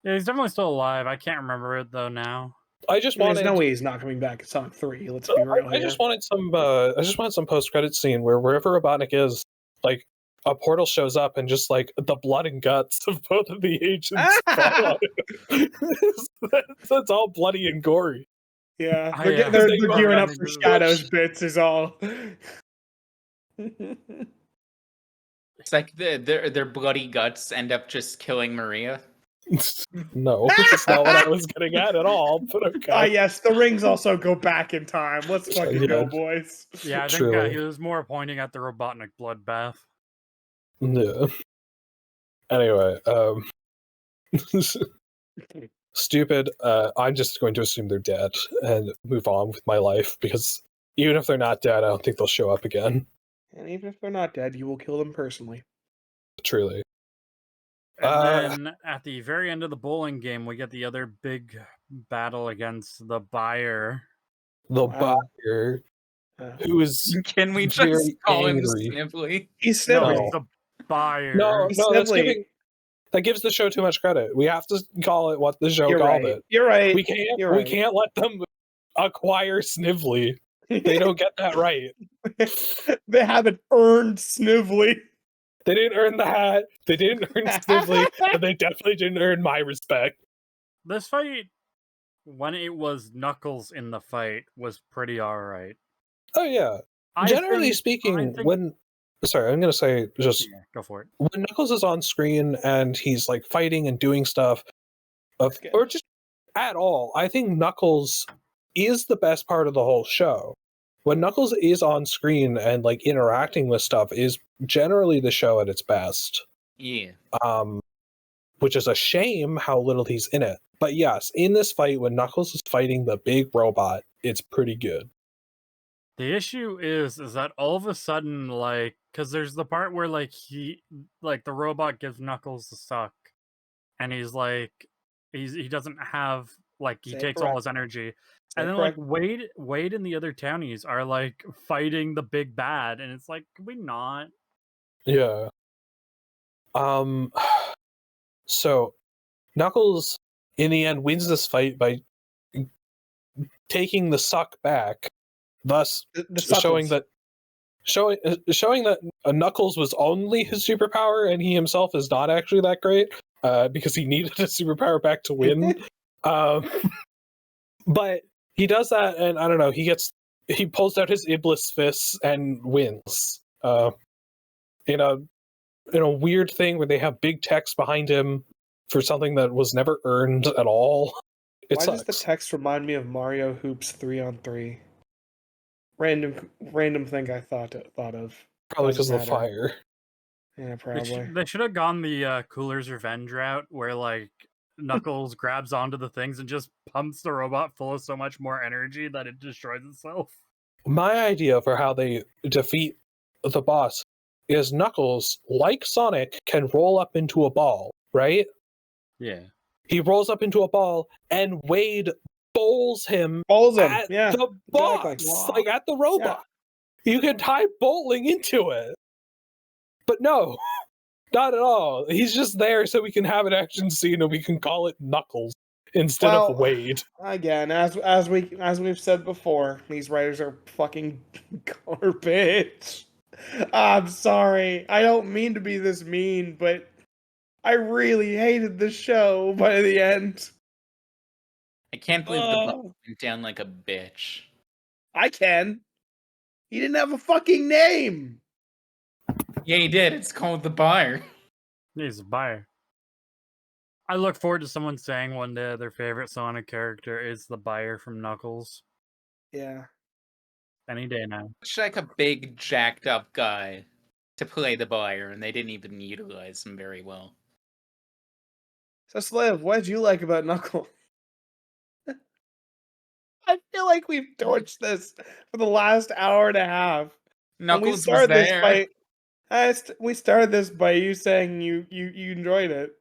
Yeah, he's definitely still alive. I can't remember it though now. I just There's wanted. no way he's not coming back in Sonic 3. Let's be real I here. just wanted some. I just wanted some post-credit scene where wherever Robotnik is, like a portal shows up and just like the blood and guts of both of the agents fall on it. That's all bloody and gory. Yeah, Oh, they're, yeah. they're, They they're were gearing up running for through- Shadows bits is all. It's like their bloody guts end up just killing Maria. No, that's not what I was getting at all. But okay. Ah, yes, the rings also go back in time. Let's fucking Yeah. go, boys. Yeah, I think Truly. he was more pointing at the Robotnik bloodbath. Yeah. Anyway, stupid. I'm just going to assume they're dead and move on with my life because even if they're not dead, I don't think they'll show up again. And even if they're not dead, you will kill them personally. Truly. And then at the very end of the bowling game, we get the other big battle against the buyer. The Wow. buyer Uh, who is Can we just very call him angry. Snively? he's No, Snivelly. it's the buyer. No, He's that's Snivelly. that gives the show too much credit. We have to call it what the show You're called right. it. You're right. We can't You're we right. can't let them acquire Snively. They don't get that right. They haven't earned Snively. They didn't earn the hat. They didn't earn Snively, and they definitely didn't earn my respect. This fight, when it was Knuckles in the fight, was pretty alright. Oh yeah. Generally speaking, sorry, I'm gonna say just Yeah, go for it. when Knuckles is on screen and he's like fighting and doing stuff, good. or just at all, I think Knuckles is the best part of the whole show. When Knuckles is on screen and like interacting with stuff is generally the show at its best. Yeah. Which is a shame how little he's in it. But yes, in this fight when Knuckles is fighting the big robot, it's pretty good. The issue is that all of a sudden, like, because there's the part where like the robot gives Knuckles the suck, and he's like, he doesn't have like he Say it takes all correct. his energy, Say and it then like correct. Wade and the other townies are like fighting the big bad, and it's like, can we not? Yeah. So Knuckles in the end wins this fight by taking the suck back, thus The showing suckles. that Knuckles was only his superpower and he himself is not actually that great because he needed a superpower back to win. But he does that, and I don't know. He pulls out his Iblis fists and wins. In a weird thing where they have big text behind him for something that was never earned at all. It Why sucks. does the text remind me of Mario Hoops 3-on-3? Random thing I thought of. Probably because Doesn't of the matter. fire. Yeah, probably. They should have gone the Cooler's Revenge route, where like Knuckles grabs onto the things and just pumps the robot full of so much more energy that it destroys itself. My idea for how they defeat the boss is Knuckles, like Sonic, can roll up into a ball, right? Yeah. He rolls up into a ball, and Wade bowls him Balls him. at Yeah. the boss, exactly. like at the robot. You can tie bowling into it. But no, not at all. He's just there so we can have an action scene and we can call it Knuckles instead of Wade. Again, as we've said before, these writers are fucking garbage. I'm sorry. I don't mean to be this mean, but I really hated the show by the end. I can't believe the button went down like a bitch. I can. He didn't have a fucking name. Yeah, he did. It's called the buyer. He's a buyer. I look forward to someone saying one day their favorite Sonic character is the buyer from Knuckles. Yeah. Any day now. It's like a big, jacked up guy to play the buyer, and they didn't even utilize him very well. So Sliv, what did you like about Knuckles? I feel like we've torched this for the last hour and a half. Knuckles was there. We started this by you saying you enjoyed it.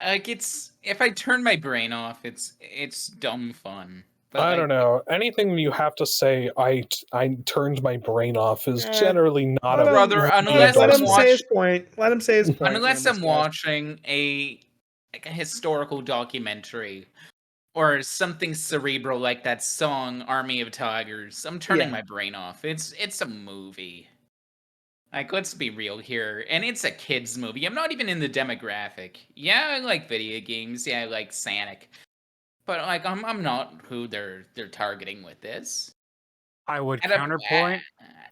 Like, it's if I turn my brain off, it's dumb fun. But I like, don't know. Anything you have to say, I turned my brain off is Eh, generally not let a him- brother, really unless let I'm him endorsement. say his point. Let him say his point. unless then I'm discuss. watching a historical documentary or something cerebral like that song Army of Tigers, I'm turning Yeah. my brain off. It's a movie. Like, let's be real here. And it's a kids movie. I'm not even in the demographic. Yeah, I like video games. Yeah, I like Sonic. But like I'm not who they're targeting with this. I would And I'm- counterpoint.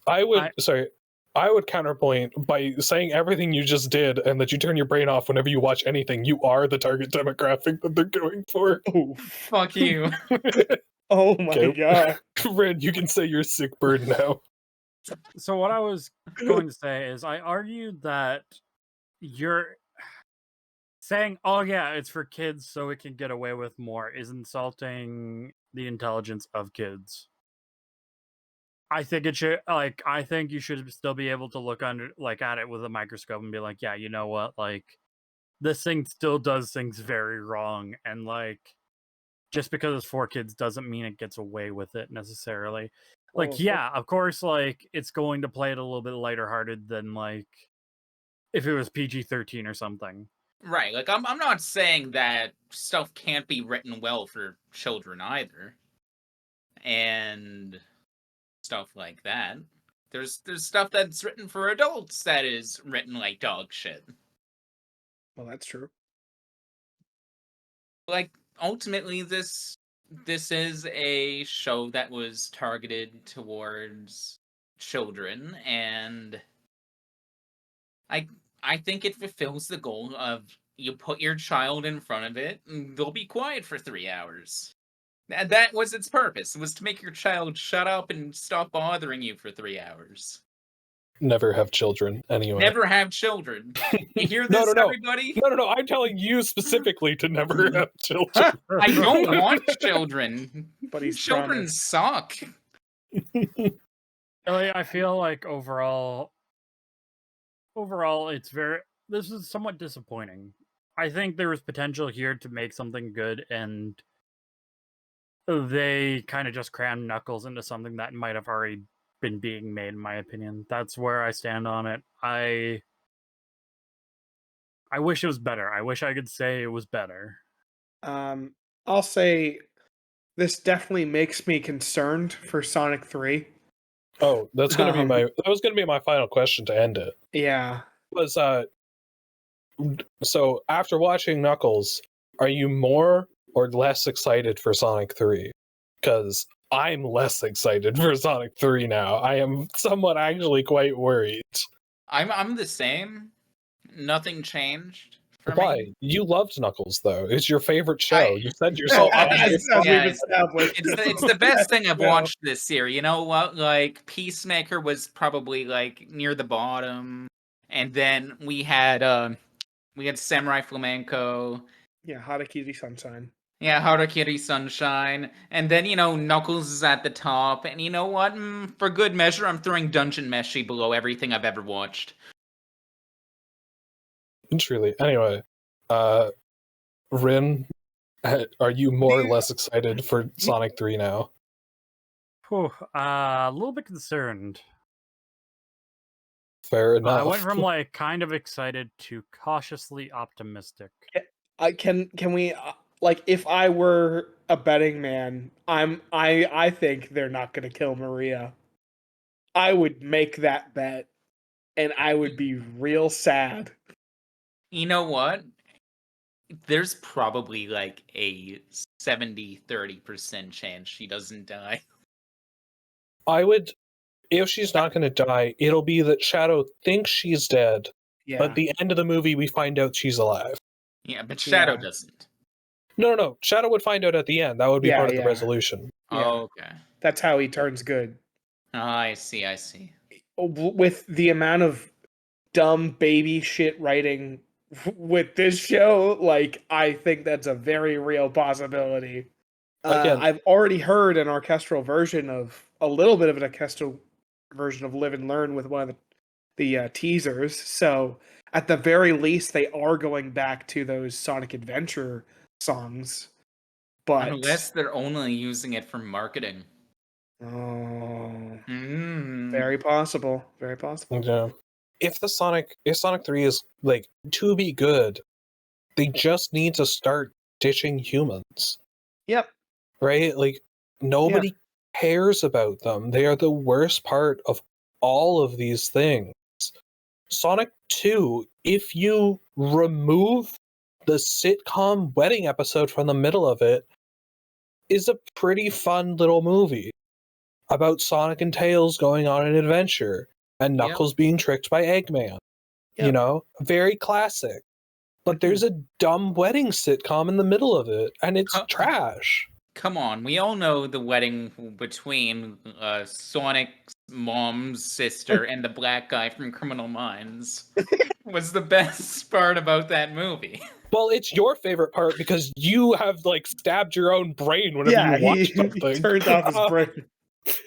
I would I- sorry. I would counterpoint by saying everything you just did and that you turn your brain off whenever you watch anything. You are the target demographic that they're going for. Oh, Fuck you. oh my Okay. god. Red, you can say you're a sick bird now. So what I was going to say is, I argued that you're saying, "Oh yeah, it's for kids, so it can get away with more," is insulting the intelligence of kids. I think it should, like, I think you should still be able to look under, like, at it with a microscope and be like, yeah, you know what, like, this thing still does things very wrong, and like, just because it's for kids doesn't mean it gets away with it necessarily. Like, Oh, yeah, of course, like, it's going to play it a little bit lighter hearted than like if it was PG-13 or something. Right. Like I'm not saying that stuff can't be written well for children either. And stuff like that. There's stuff that's written for adults that is written like dog shit. well, that's true. Like ultimately this is a show that was targeted towards children, and I think it fulfills the goal of you put your child in front of it and they'll be quiet for 3 hours. That was its purpose. It was to make your child shut up and stop bothering you for 3 hours. Never have children, anyway. Never have children. You hear No, this, no, no. everybody? No. I'm telling you specifically to never have children. I don't want children. But he's Children promised. suck. Really, I feel like overall, it's this is somewhat disappointing. I think there was potential here to make something good, and they kind of just crammed Knuckles into something that might have already been being made, in my opinion. That's where I stand on it. I wish it was better. I wish I could say it was better. I'll say this definitely makes me concerned for Sonic 3. Oh, that's gonna be Um, that was gonna be my final question to end it. Yeah. Was so after watching Knuckles, are you more or less excited for Sonic 3? Because I'm less excited for Sonic 3 now. I am somewhat actually quite worried. I'm the same. Nothing changed for Why? me. You loved Knuckles though. It's your favorite show. You said No, yourself. As yeah, we've established. it's the best thing I've No. watched this year. You know what? Like Peacemaker was probably like near the bottom, and then we had Samurai Flamenco. Yeah, Harakiri Sunshine. Yeah, Harakiri Sunshine. And then, Knuckles is at the top. And you know what? For good measure, I'm throwing Dungeon Meshi below everything I've ever watched. Truly. Anyway, Rin, are you more or less excited for Sonic 3 now? Whew, a little bit concerned. Fair enough. I went from like kind of excited to cautiously optimistic. Can we like, if I were a betting man, I think they're not going to kill Maria. I would make that bet, and I would be real sad. You know what? There's probably like a 70-30% chance she doesn't die. I would, if she's not going to die, it'll be that Shadow thinks she's dead, Yeah. but at the end of the movie, we find out she's alive. Yeah, but Shadow Yeah. doesn't. No. Shadow would find out at the end. That would be Yeah, part of the yeah. resolution. Yeah. Oh, okay. That's how he turns good. Oh, I see. With the amount of dumb baby shit writing with this show, like, I think that's a very real possibility. Again- I've already heard an orchestral version of a little bit of an orchestral version of Live and Learn with one of the teasers. So at the very least, they are going back to those Sonic Adventure songs. But Unless they're only using it for marketing. oh, Mm. very possible. Very possible. Yeah. If Sonic 3 is like to be good, they just need to start ditching humans. Yep. Right? Like nobody cares about them. They are the worst part of all of these things. Sonic 2, if you remove the sitcom wedding episode from the middle of it, is a pretty fun little movie about Sonic and Tails going on an adventure and Yep. Knuckles being tricked by Eggman. You Yep. know, very classic. But there's a dumb wedding sitcom in the middle of it, and it's trash. Come on, we all know the wedding between Sonic's mom's sister and the black guy from Criminal Minds was the best part about that movie. Well, it's your favorite part because you have like stabbed your own brain whenever you watch something. He turned off his brain.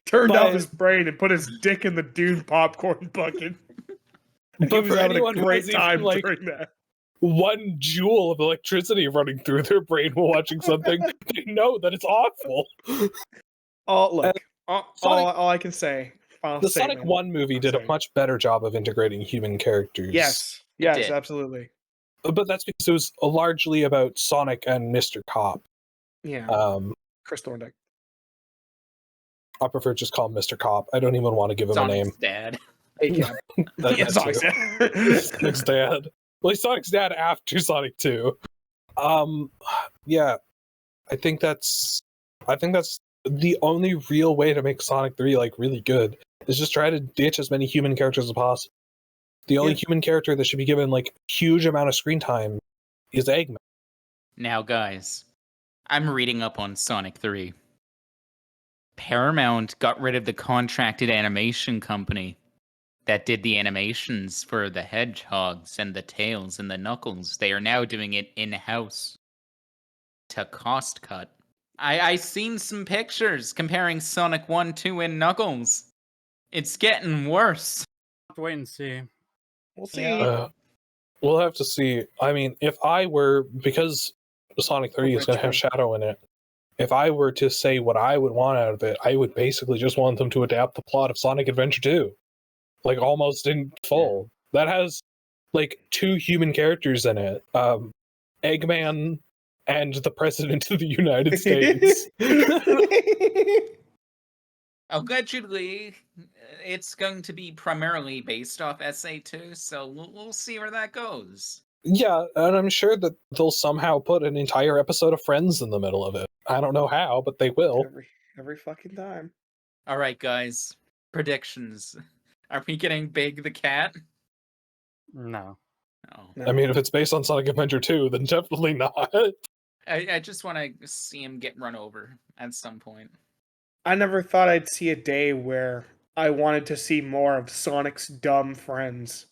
Turned off his brain and put his dick in the Dune popcorn bucket. And he But was for having a anyone who great has time even, like, during that. 1 joule of electricity running through their brain while watching something, they know that it's awful. Look, Sonic- all I can say. The Sonic 1 movie did a much better job of integrating human characters. Yes, It did. absolutely. But that's because it was largely about Sonic and Mr. Cop. Yeah, Chris Thorndyke. I prefer to just call him Mr. Cop. I don't even want to give him a name. Sonic's dad. ACAB. That Sonic's too. Sonic's dad. Well, he's Sonic's dad after Sonic 2. Yeah, I think that's the only real way to make Sonic 3 like really good is just try to ditch as many human characters as possible. The only human character that should be given like huge amount of screen time is Eggman. Now, guys, I'm reading up on Sonic 3. Paramount got rid of the contracted animation company that did the animations for the hedgehogs and the tails and the knuckles. They are now doing it in-house to cost cut. I seen some pictures comparing Sonic 1, 2, and Knuckles. It's getting worse. Have to wait and see. We'll see. Yeah. We'll have to see. I mean, if I were, because Sonic 3 is going to have Shadow in it, if I were to say what I would want out of it, I would basically just want them to adapt the plot of Sonic Adventure 2. Like, almost in full. That has, like, 2 human characters in it. Eggman and the President of the United States. Allegedly, it's going to be primarily based off SA2, so we'll see where that goes. Yeah, and I'm sure that they'll somehow put an entire episode of Friends in the middle of it. I don't know how, but they will. Every fucking time. All right, guys. Predictions. Are we getting Big the Cat? No. Oh. No. I mean, if it's based on Sonic Adventure 2, then definitely not. I just want to see him get run over at some point. I never thought I'd see a day where I wanted to see more of Sonic's dumb friends.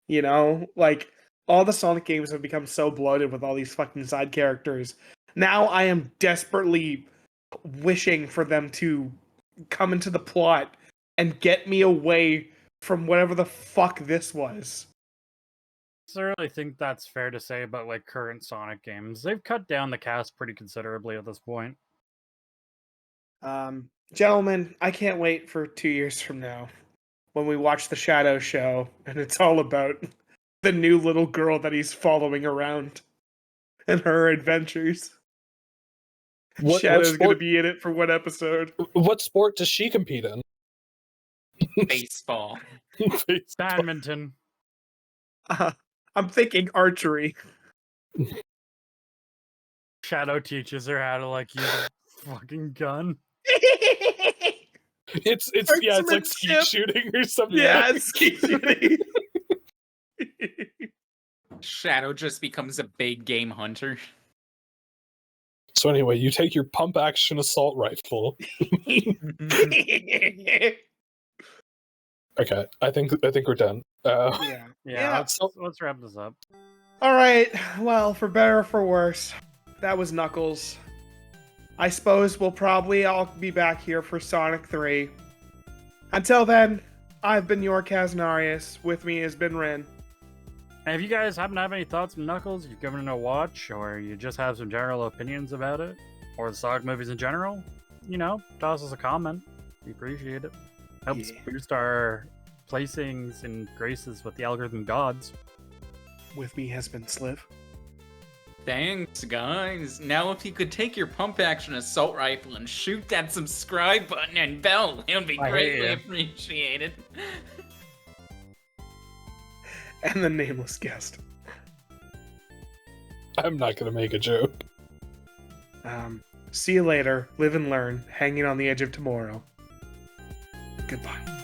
You know? Like, all the Sonic games have become so bloated with all these fucking side characters. Now I am desperately wishing for them to come into the plot and get me away from whatever the fuck this was. I really think that's fair to say about like current Sonic games. They've cut down the cast pretty considerably at this point. Gentlemen, I can't wait for 2 years from now when we watch the Shadow Show and it's all about the new little girl that he's following around and her adventures. Shadow's going to be in it for one episode. What sport does she compete in? Baseball. Badminton. I'm thinking archery. Shadow teaches her how to like use a fucking gun. It's like skeet shooting or something. Yeah, it's skeet shooting. Shadow just becomes a big game hunter. So anyway, you take your pump action assault rifle. Okay, I think we're done. Yeah. Let's wrap this up. All right. Well, for better or for worse, that was Knuckles. I suppose we'll probably all be back here for Sonic 3. Until then, I've been your Kaznarious. With me has been Rin. And if you guys happen to have any thoughts on Knuckles, you've given it a watch, or you just have some general opinions about it, or the Sonic movies in general, toss us a comment. We appreciate it. Helps Yeah. boost our placings and graces with the algorithm gods. With me has been Sliv. Thanks, guys. Now, if you could take your pump action assault rifle and shoot that subscribe button and bell, it would be I hate greatly you. appreciated. And the nameless guest. I'm not gonna make a joke. See you later. Live and learn. Hanging on the edge of tomorrow. Goodbye.